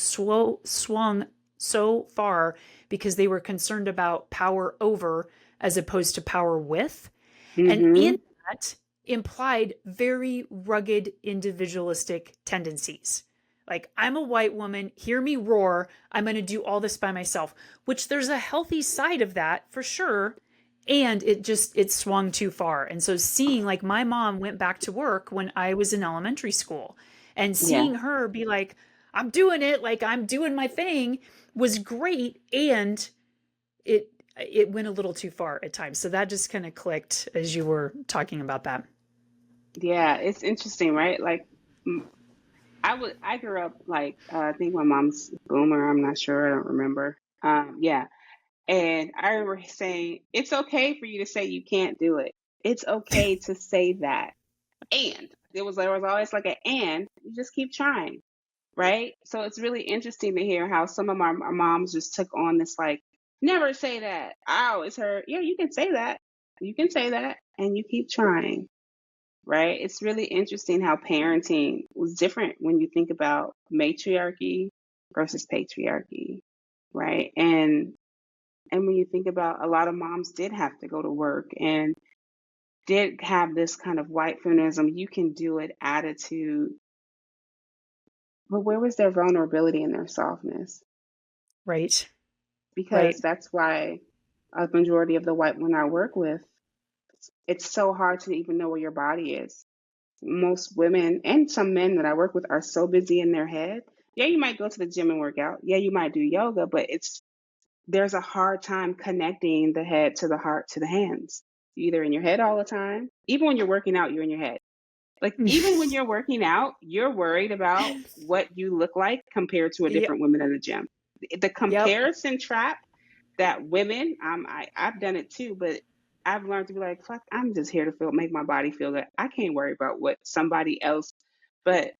so far because they were concerned about power over as opposed to power with. And in Mm-hmm. that implied very rugged individualistic tendencies. Like, I'm a white woman, hear me roar, I'm going to do all this by myself, which there's a healthy side of that for sure. And it swung too far. And so seeing like my mom went back to work when I was in elementary school and Yeah. seeing her be like, I'm doing it, like I'm doing my thing was great. And it went a little too far at times. So that just kind of clicked as you were talking about that. Yeah. It's interesting, right? Like I grew up like I think my mom's boomer. I'm not sure. I don't remember. Yeah. And I remember saying, it's okay for you to say you can't do it. It's okay to say that. And there was always like an and you just keep trying, right? So it's really interesting to hear how some of our moms just took on this like, never say that. I always heard, yeah, you can say that. You can say that and you keep trying, right? It's really interesting how parenting was different when you think about matriarchy versus patriarchy, right? And when you think about a lot of moms did have to go to work and did have this kind of white feminism, you can do it attitude, but where was their vulnerability and their softness? Right. Because Right. that's why a majority of the white women I work with, it's so hard to even know where your body is. Most women and some men that I work with are so busy in their head. Yeah, you might go to the gym and work out. Yeah, you might do yoga, but there's a hard time connecting the head to the heart to the hands. You're either in your head all the time. Even when you're working out, you're in your head. Like even when you're working out, you're worried about what you look like compared to a Yep. different woman in the gym. The Yep. comparison trap that women, I've done it too, but I've learned to be like, fuck, I'm just here to make my body feel good. I can't worry about what somebody else, but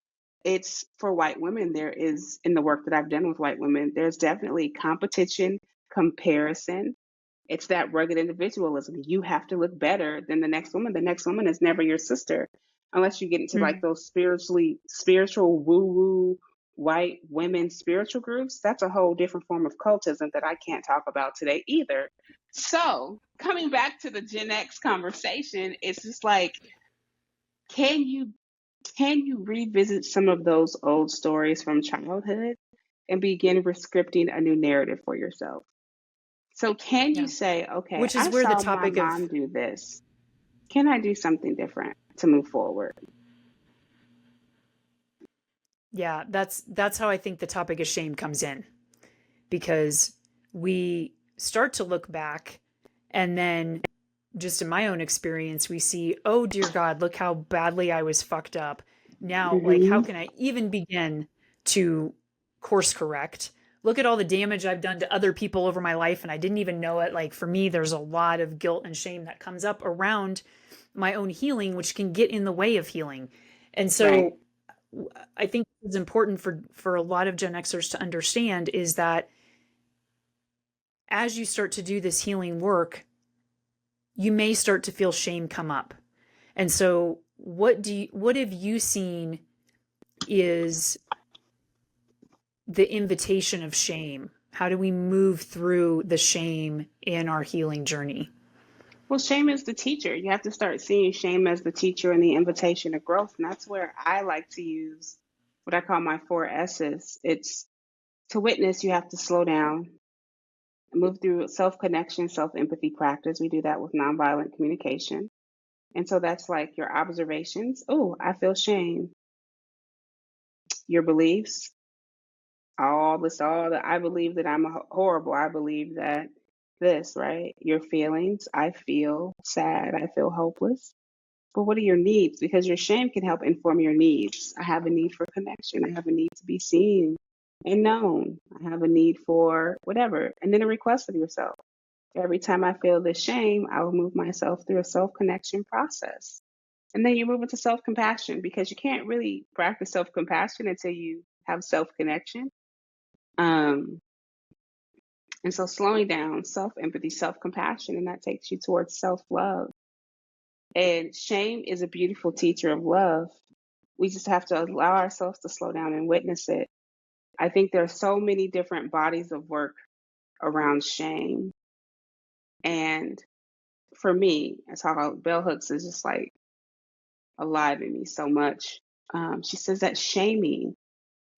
it's for white women. There is in the work that I've done with white women, there's definitely competition, comparison. It's that rugged individualism. You have to look better than the next woman. The next woman is never your sister unless you get into like Mm. those spiritual woo woo white women spiritual groups. That's a whole different form of cultism that I can't talk about today either. So coming back to the Gen X conversation, it's just like, can you can you revisit some of those old stories from childhood and begin rescripting a new narrative for yourself? So, can you Yeah. say, okay, Which is I where the saw my topic of, mom do this. Can I do something different to move forward? yeah, that's how I think the topic of shame comes in, because we start to look back, and then just in my own experience, we see, oh dear God, look how badly I was fucked up. Now, like, how Hmm. can I even begin to course correct? Look at all the damage I've done to other people over my life, and I didn't even know it. Like, for me, there's a lot of guilt and shame that comes up around my own healing, which can get in the way of healing. And Right. so I think it's important for a lot of Gen Xers to understand is that as you start to do this healing work, you may start to feel shame come up. And so what have you seen is the invitation of shame? How do we move through the shame in our healing journey? Well, shame is the teacher. You have to start seeing shame as the teacher and the invitation of growth. And that's where I like to use what I call my four S's. It's to witness, you have to slow down, move through self connection, self empathy practice. We do that with nonviolent communication. And so that's like your observations. Oh, I feel shame. Your beliefs, all the I believe that I'm horrible. I believe that this, right? Your feelings. I feel sad. I feel hopeless. But what are your needs? Because your shame can help inform your needs. I have a need for connection. I have a need to be seen and known. I have a need for whatever. And then a request of yourself. Every time I feel this shame, I will move myself through a self connection process. And then you move into self compassion because you can't really practice self compassion until you have self connection. Um, and so slowing down, self empathy, self compassion, and that takes you towards self love. And shame is a beautiful teacher of love. We just have to allow ourselves to slow down and witness it. I think there are so many different bodies of work around shame. And for me, I talk about Bell Hooks is just like alive in me so much. She says that shaming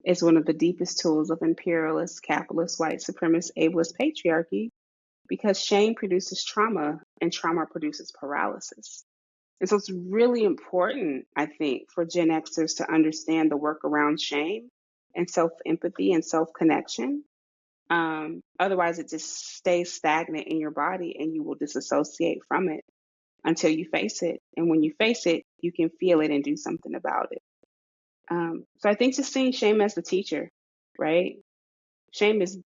is one of the deepest tools of imperialist, capitalist, white supremacist, ableist patriarchy because shame produces trauma and trauma produces paralysis. And so it's really important, I think, for Gen Xers to understand the work around shame and self empathy and self connection. Otherwise, it just stays stagnant in your body and you will disassociate from it until you face it. And when you face it, you can feel it and do something about it. So I think just seeing shame as the teacher, right? Shame is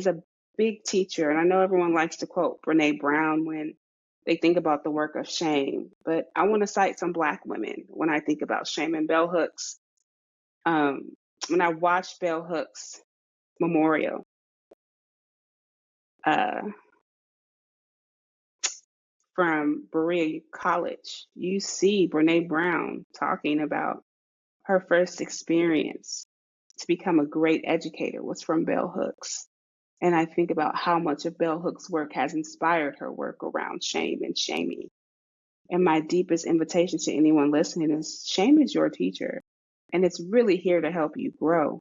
a big teacher, and I know everyone likes to quote Brene Brown when they think about the work of shame, but I want to cite some Black women when I think about shame. And Bell Hooks, um, when I watched Bell Hooks memorial uh, from Berea College, you see Brene Brown talking about her first experience to become a great educator was from Bell Hooks. And I think about how much of Bell Hooks' work has inspired her work around shame and shaming. And my deepest invitation to anyone listening is shame is your teacher. And it's really here to help you grow.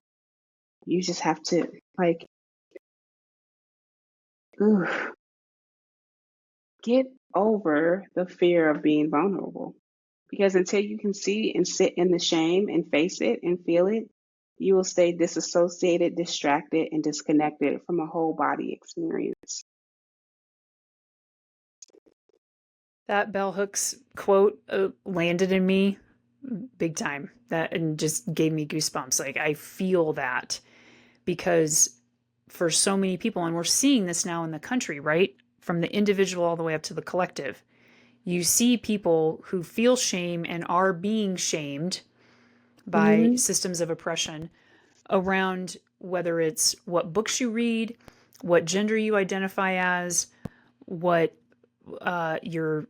You just have to, like, ooh, get over the fear of being vulnerable. Because until you can see and sit in the shame and face it and feel it, you will stay disassociated, distracted, and disconnected from a whole body experience. That Bell Hooks quote landed in me big time. That and just gave me goosebumps. Like I feel that because for so many people, and we're seeing this now in the country, right? From the individual all the way up to the collective. You see people who feel shame and are being shamed by Hmm. systems of oppression around whether it's what books you read, what gender you identify as, what you're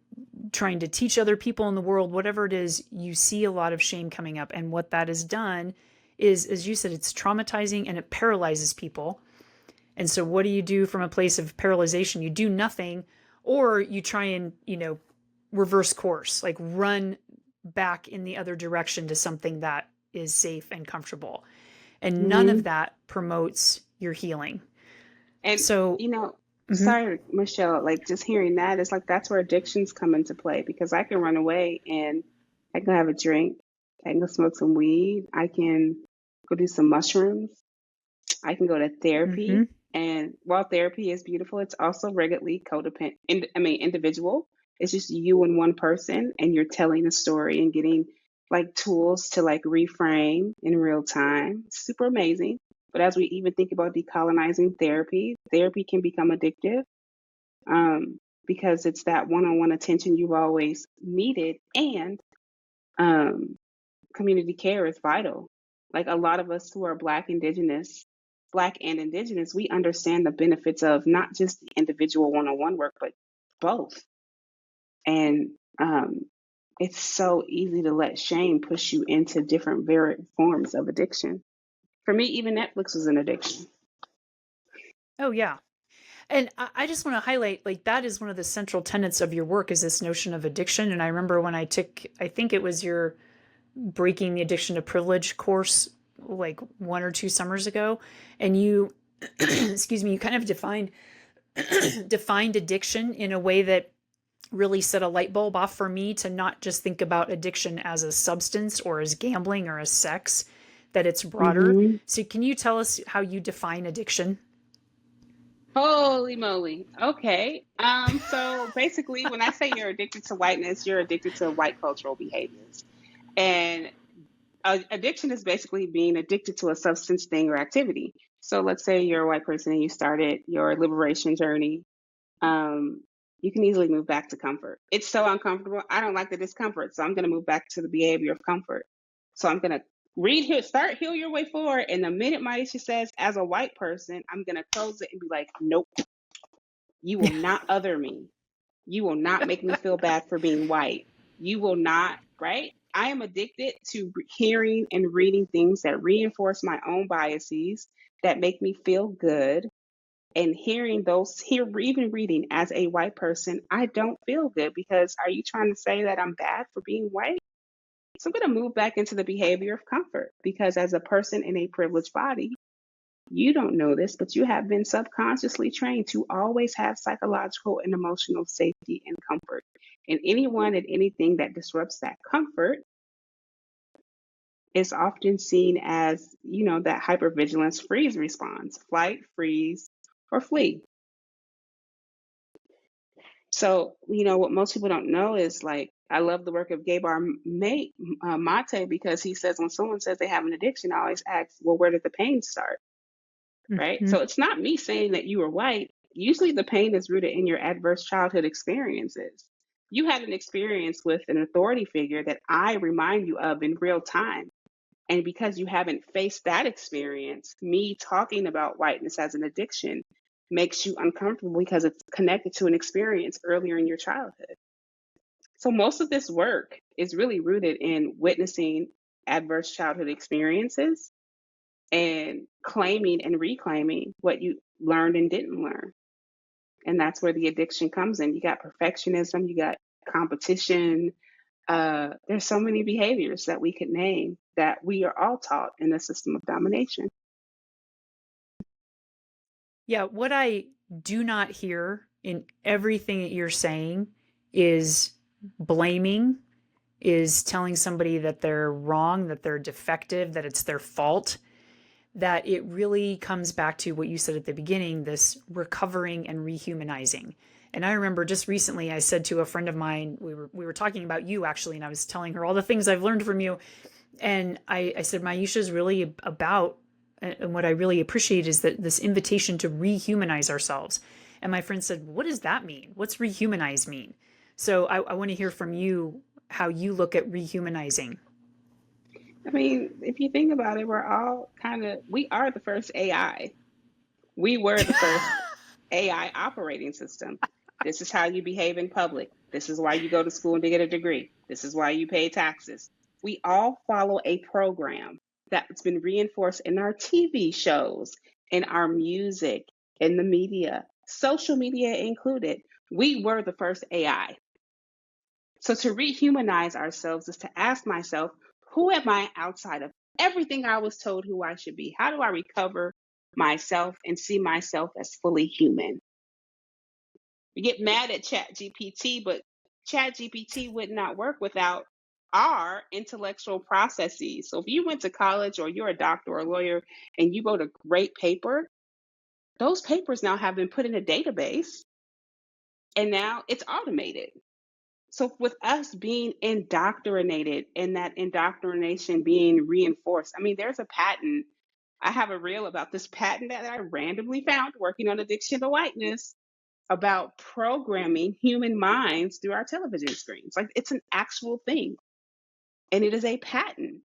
trying to teach other people in the world, whatever it is, you see a lot of shame coming up. And what that has done is, as you said, it's traumatizing and it paralyzes people. And so, what do you do from a place of paralyzation? You do nothing, or you try and, reverse course, like run back in the other direction to something that is safe and comfortable. And none of Hmm. that promotes your healing. And, So, you know, mhm, sorry, Michelle, like just hearing that is like that's where addictions come into play because I can run away and I can have a drink, I can go smoke some weed, I can go do some mushrooms, I can go to therapy. mhm. And while therapy is beautiful, it's also regularly codependent, individual. It's just you and one person, and you're telling a story and getting like tools to like reframe in real time. It's super amazing. But as we even think about decolonizing therapy, therapy can become addictive because it's that one on one attention you've always needed. And um, community care is vital. Like a lot of us who are Black and Indigenous, we understand the benefits of not just the individual one on one work, but both. And it's so easy to let shame push you into different varied forms of addiction. For me, even Netflix was an addiction. Oh, yeah. And I just want to highlight, like, that is one of the central tenets of your work is this notion of addiction. And I remember when I took, I think it was your Breaking the Addiction to Privilege course, like 1 or 2 summers ago, and you, excuse me, you kind of defined addiction in a way that really set a light bulb off for me to not just think about addiction as a substance or as gambling or as sex, that it's broader. Hmm. So, can you tell us how you define addiction? Holy moly. Okay. So basically, when I say you're addicted to whiteness, you're addicted to white cultural behaviors. And addiction is basically being addicted to a substance, thing, or activity. So let's say you're a white person and you started your liberation journey. Um, you can easily move back to comfort. It's so uncomfortable. I don't like the discomfort, so I'm going to move back to the behavior of comfort. So I'm going to start heal your way forward. And the minute myisha says, as a white person, I'm going to close it and be like, nope, you will not other me. You will not make me feel bad for being white. You will not, right? I am addicted to hearing and reading things that reinforce my own biases, that make me feel good. And hearing those, even reading as a white person, I don't feel good because are you trying to say that I'm bad for being white? So I'm going to move back into the behavior of comfort because as a person in a privileged body, you don't know this, but you have been subconsciously trained to always have psychological and emotional safety and comfort. And anyone and anything that disrupts that comfort is often seen as, that hypervigilance freeze response, flight, freeze, or flee. So, what most people don't know is like, I love the work of Mate because he says when someone says they have an addiction, I always ask, well, where did the pain start? Right? Mhm. So it's not me saying that you are white. Usually the pain is rooted in your adverse childhood experiences. You had an experience with an authority figure that I remind you of in real time. And because you haven't faced that experience, me talking about whiteness as an addiction makes you uncomfortable because it's connected to an experience earlier in your childhood. So most of this work is really rooted in witnessing adverse childhood experiences and claiming and reclaiming what you learned and didn't learn. And that's where the addiction comes in. You got perfectionism, you got competition. There's so many behaviors that we could name that we are all taught in a system of domination. Yeah, what I do not hear in everything that you're saying is blaming, is telling somebody that they're wrong, that they're defective, that it's their fault. That it really comes back to what you said at the beginning, this recovering and rehumanizing. And I remember just recently I said to a friend of mine, we were talking about you actually, and I was telling her all the things I've learned from you. And I said, myisha is really about, and what I really appreciate is that this invitation to rehumanize ourselves. And my friend said, what does that mean? What's rehumanize mean? So I want to hear from you how you look at rehumanizing. I mean, if you think about it, we are the first AI. We were the first AI operating system. This is how you behave in public. This is why you go to school and to get a degree. This is why you pay taxes. We all follow a program that's been reinforced in our TV shows, in our music, in the media, social media included. We were the first AI. So to rehumanize ourselves is to ask myself, who am I outside of everything I was told who I should be? How do I recover myself and see myself as fully human? We get mad at Chat GPT, but Chat GPT would not work without our intellectual processes. So if you went to college or you're a doctor or a lawyer and you wrote a great paper, those papers now have been put in a database and now it's automated. So with us being indoctrinated and that indoctrination being reinforced, I mean, there's a patent. I have a reel about this patent that I randomly found working on Addiction to Whiteness about programming human minds through our television screens. Like it's an actual thing and it is a patent.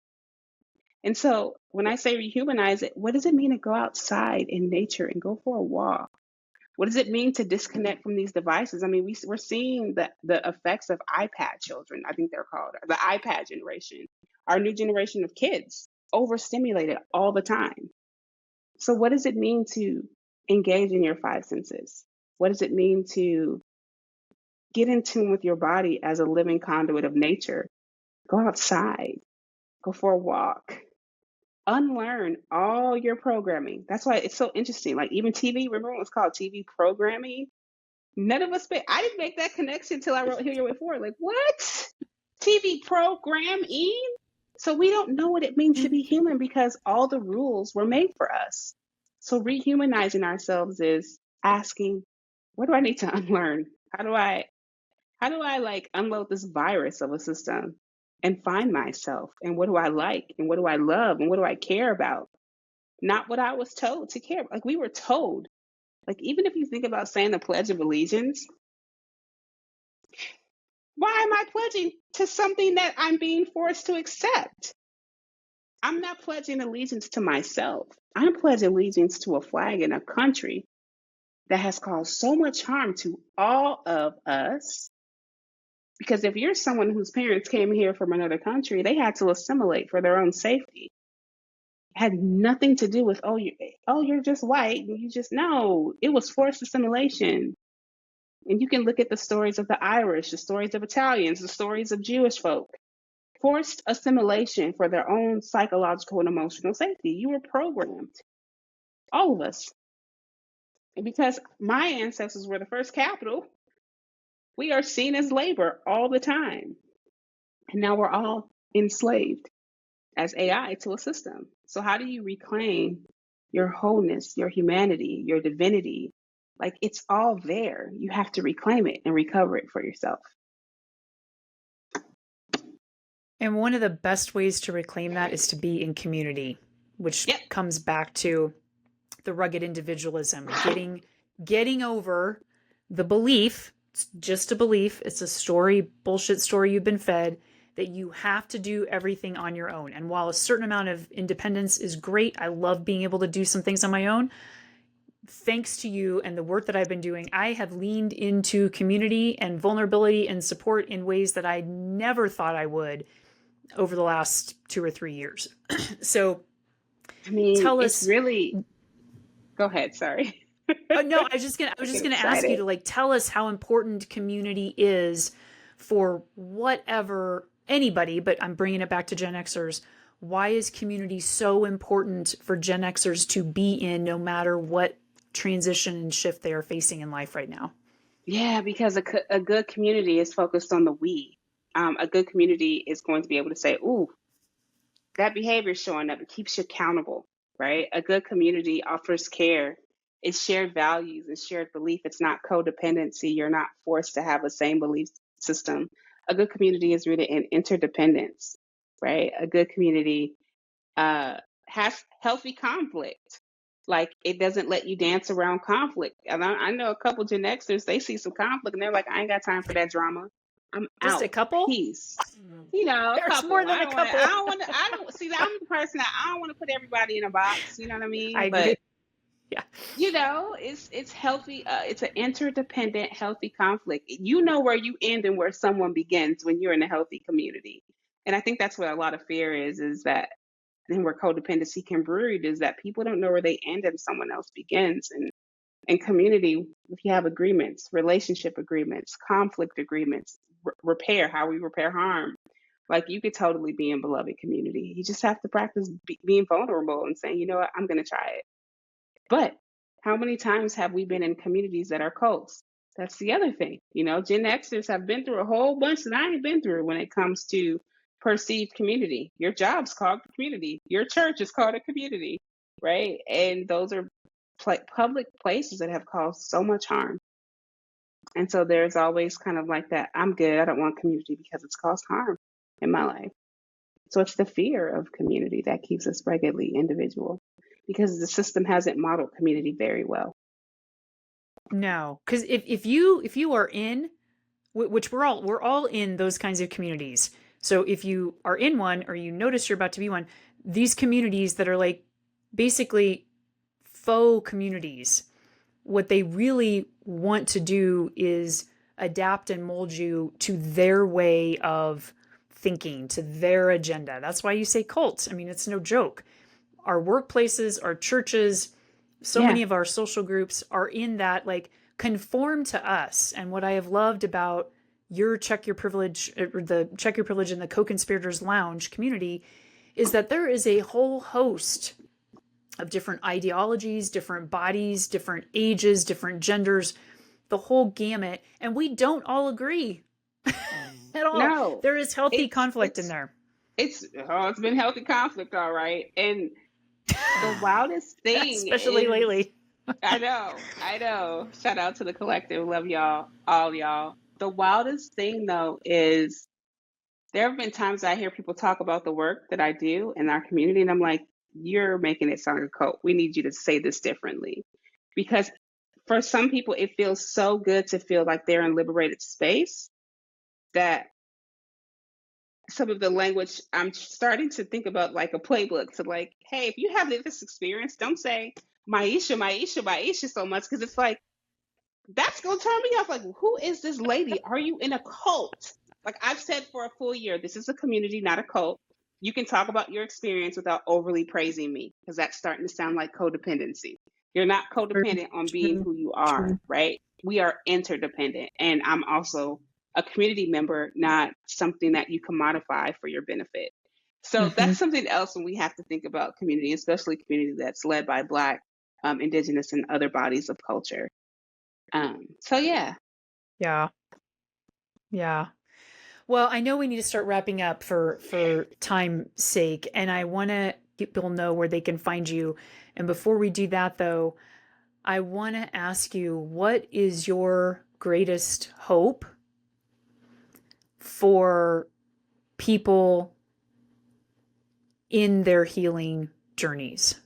And so when I say rehumanize it, what does it mean to go outside in nature and go for a walk? What does it mean to disconnect from these devices? I mean, we're seeing the effects of iPad children, I think they're called, the iPad generation, our new generation of kids, overstimulated all the time. So, what does it mean to engage in your five senses? What does it mean to get in tune with your body as a living conduit of nature? Go outside, go for a walk, unlearn all your programming. That's why it's so interesting. Like, even TV, remember when it was called TV programming? None of us, I didn't make that connection until I wrote Heal Your Way Forward. Like, what? TV programming? So we don't know what it means to be human because all the rules were made for us. So rehumanizing ourselves is asking, what do I need to unlearn? How do I like unload this virus of a system and find myself? And what do I like? And what do I love? And what do I care about? Not what I was told to care about. Like we were told. Like even if you think about saying the Pledge of Allegiance, why am I pledging to something that I'm being forced to accept? I'm not pledging allegiance to myself. I'm pledging allegiance to a flag in a country that has caused so much harm to all of us. Because if you're someone whose parents came here from another country, they had to assimilate for their own safety. It had nothing to do with, you're just white. And you just, no, it was forced assimilation. And you can look at the stories of the Irish, the stories of Italians, the stories of Jewish folk. Forced assimilation for their own psychological and emotional safety. You were programmed, all of us. And because my ancestors were the first capital, we are seen as labor all the time. And now we're all enslaved as AI to a system. So how do you reclaim your wholeness, your humanity, your divinity? Like it's all there. You have to reclaim it and recover it for yourself. And one of the best ways to reclaim that is to be in community, which Yep. comes back to the rugged individualism, getting over the belief, it's just a belief, it's a story, bullshit story you've been fed, that you have to do everything on your own. And while a certain amount of independence is great, I love being able to do some things on my own. Thanks to you and the work that I've been doing, I have leaned into community and vulnerability and support in ways that I never thought I would over the last 2 or 3 years. So I mean, tell it's us. really, go ahead, sorry. No, I was just gonna ask you to like tell us how important community is for whatever anybody, but I'm bringing it back to Gen Xers. Why is community so important for Gen Xers to be in, no matter what transition and shift they are facing in life right now? Yeah, because a good community is focused on the we. A good community is going to be able to say, ooh, that behavior is showing up. It keeps you accountable, right? A good community offers care. It's shared values and shared belief. It's not codependency. You're not forced to have the same belief system. A good community is rooted in interdependence, right? A good community has healthy conflict. Like it doesn't let you dance around conflict. And I know a couple Gen Xers, they see some conflict and they're like, I ain't got time for that drama. I'm Just a out. couple? Peace. You know, a There's more couple. than I a don't want to. couple. I don't want to. I don't see. I'm the person that I don't want to put everybody in a box. You know what I I mean? agree. But Yeah. it's healthy. It's an interdependent, healthy conflict. You know where you end and where someone begins when you're in a healthy community. And I think that's what a lot of fear is that then where codependency can breed is that people don't know where they end and someone else begins. And In community, if you have agreements, relationship agreements, conflict agreements, repair, how we repair harm, like you could totally be in beloved community. You just have to practice being vulnerable and saying, you know what, I'm going to try it. But how many times have we been in communities that are cults? That's the other thing. Gen Xers have been through a whole bunch that I ain't been through when it comes to perceived community. Your job's called community. Your church is called a community, right? And those are public places that have caused so much harm. And so there's always kind of like that, I'm good, I don't want community because it's caused harm in my life. So it's the fear of community that keeps us regularly individual, because the system hasn't modeled community very well. No, because if you are in, which we're all in those kinds of communities. So if you are in one or you notice you're about to be one, these communities that are like basically faux communities, what they really want to do is adapt and mold you to their way of thinking, to their agenda. That's why you say cults. I mean, it's no joke. Our workplaces, our churches, so Yeah. many of our social groups are in that, like, conform to us. And what I have loved about your Check Your Privilege, or the Check Your Privilege in the Co-Conspirators Lounge community, is that there is a whole host of different ideologies, different bodies, different ages, different genders, the whole gamut. And we don't all agree at all. No, There is healthy it's conflict in there. it's been healthy conflict, all right. And the wildest thing Especially is, lately. I know. Shout out to the collective. Love y'all, all y'all. The wildest thing though is there have been times I hear people talk about the work that I do in our community, and I'm like, you're making it sound like a cult. We need you to say this differently. Because for some people, it feels so good to feel like they're in liberated space that some of the language, I'm starting to think about like a playbook. So like, hey, if you have this experience, don't say myisha so much, because it's like, that's gonna turn me off. Like, who is this lady? Are you in a cult? Like I've said for a full year, this is a community, not a cult. You can talk about your experience without overly praising me, because that's starting to sound like codependency. You're not codependent on being True. who you are, right? We are interdependent. And I'm also a community member, not something that you commodify for your benefit. So Mm-hmm. that's something else when we have to think about community, especially community that's led by Black, Indigenous, and other bodies of culture. So yeah. Yeah. Yeah. Well, I know we need to start wrapping up for time's sake, and I want to let people know where they can find you. And before we do that, though, I want to ask you, what is your greatest hope for people in their healing journeys?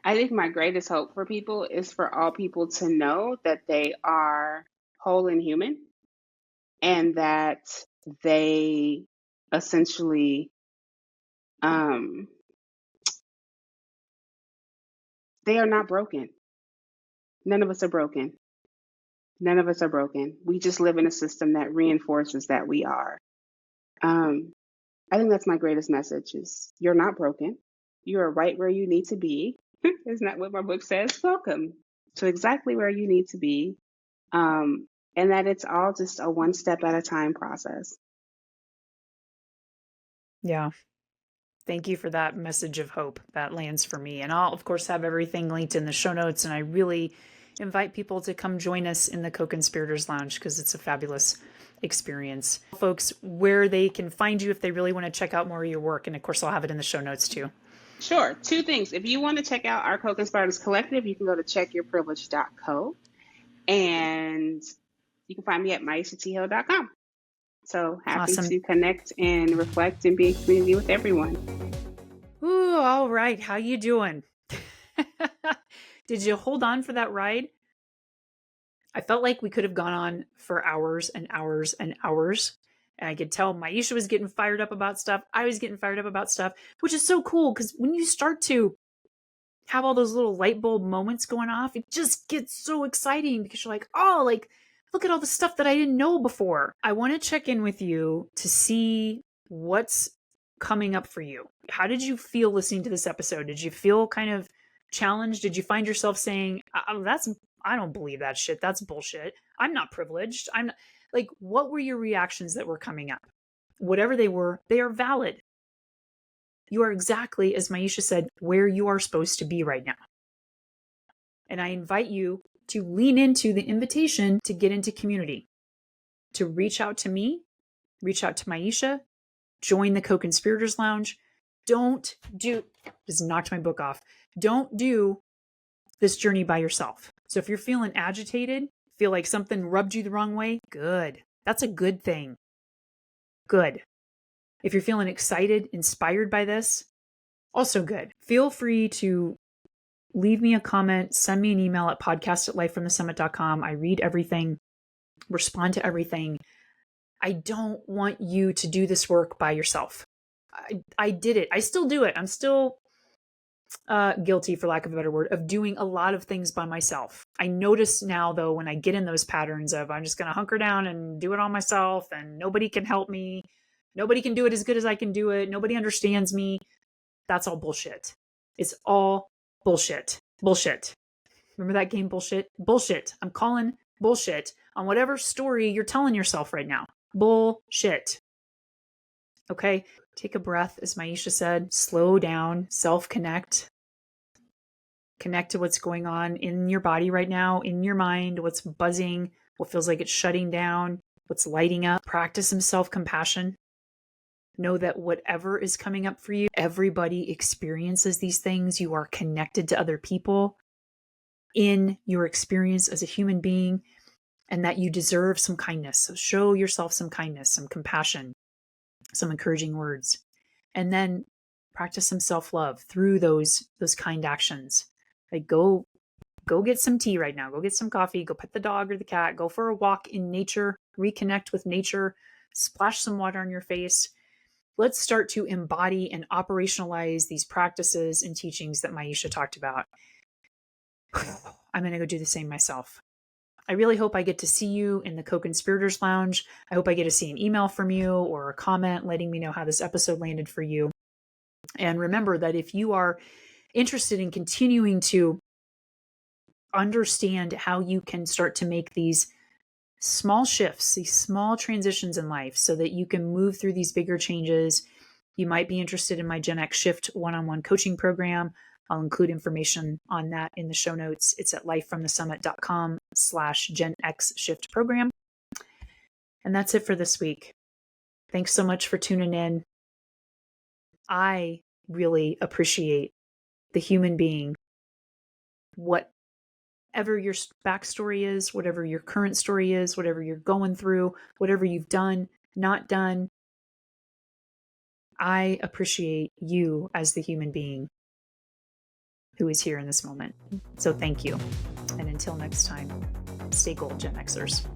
I think my greatest hope for people is for all people to know that they are whole and human, and that they essentially, um, they are not broken. None of us are broken. None of us are broken. We just live in a system that reinforces that we are. Um, I think that's my greatest message: is you're not broken. You are right where you need to be. Isn't that what my book says? Welcome to exactly where you need to be. And that it's all just a one step at a time process. Yeah. Thank you for that message of hope. That lands for me. And I'll, of course, have everything linked in the show notes. And I really invite people to come join us in the Co-Conspirators Lounge, because it's a fabulous experience. Folks, where they can find you if they really want to check out more of your work. And of course, I'll have it in the show notes too. Sure. Two things. If you want to check out our Co-Conspirators Collective, you can go to checkyourprivilege.co, and you can find me at myisha.com. So happy Awesome. to connect and reflect and be in community with everyone. Ooh, all right. How you doing? Did you hold on for that ride? I felt like we could have gone on for hours and hours and hours. And I could tell Myisha was getting fired up about stuff. I was getting fired up about stuff, which is so cool, because when you start to have all those little light bulb moments going off, it just gets so exciting, because you're like, oh, like, look at all the stuff that I didn't know before. I want to check in with you to see what's coming up for you. How did you feel listening to this episode? Did you feel kind of challenged? Did you find yourself saying, I don't believe that shit. That's bullshit. I'm not privileged. I'm not, like, what were your reactions that were coming up? Whatever they were, they are valid. You are exactly, as myisha said, where you are supposed to be right now. And I invite you to lean into the invitation to get into community, to reach out to me, reach out to myisha, join the Co-Conspirators Lounge. Just knocked my book off. Don't do this journey by yourself. So if you're feeling agitated, feel like something rubbed you the wrong way, good. That's a good thing. Good. If you're feeling excited, inspired by this, also good. Feel free to leave me a comment, send me an email at podcast@lifefromthesummit.com. I read everything, respond to everything. I don't want you to do this work by yourself. I did it. I still do it. I'm still guilty, for lack of a better word, of doing a lot of things by myself. I notice now, though, when I get in those patterns of I'm just going to hunker down and do it all myself and nobody can help me. Nobody can do it as good as I can do it. Nobody understands me. That's all bullshit. It's all bullshit. Bullshit. Remember that game, Bullshit? Bullshit. I'm calling bullshit on whatever story you're telling yourself right now. Bullshit. Okay? Take a breath, as myisha said. Slow down. Self-connect. Connect to what's going on in your body right now, in your mind, what's buzzing, what feels like it's shutting down, what's lighting up. Practice some self-compassion. Know that whatever is coming up for you, everybody experiences these things. You are connected to other people in your experience as a human being, and that you deserve some kindness. So show yourself some kindness, some compassion, some encouraging words, and then practice some self-love through those kind actions. Like go get some tea right now. Go get some coffee. Go pet the dog or the cat. Go for a walk in nature. Reconnect with nature. Splash some water on your face. Let's start to embody and operationalize these practices and teachings that myisha talked about. I'm going to go do the same myself. I really hope I get to see you in the Co-Conspirators Lounge. I hope I get to see an email from you or a comment letting me know how this episode landed for you. And remember that if you are interested in continuing to understand how you can start to make these small shifts, these small transitions in life so that you can move through these bigger changes, you might be interested in my GenX Shift one-on-one coaching program. I'll include information on that in the show notes. It's at lifefromthesummit.com/GenX Shift program. And that's it for this week. Thanks so much for tuning in. I really appreciate the human being, whatever your backstory is, whatever your current story is, whatever you're going through, whatever you've done, not done. I appreciate you as the human being who is here in this moment. So thank you. And until next time, stay gold, Gen Xers.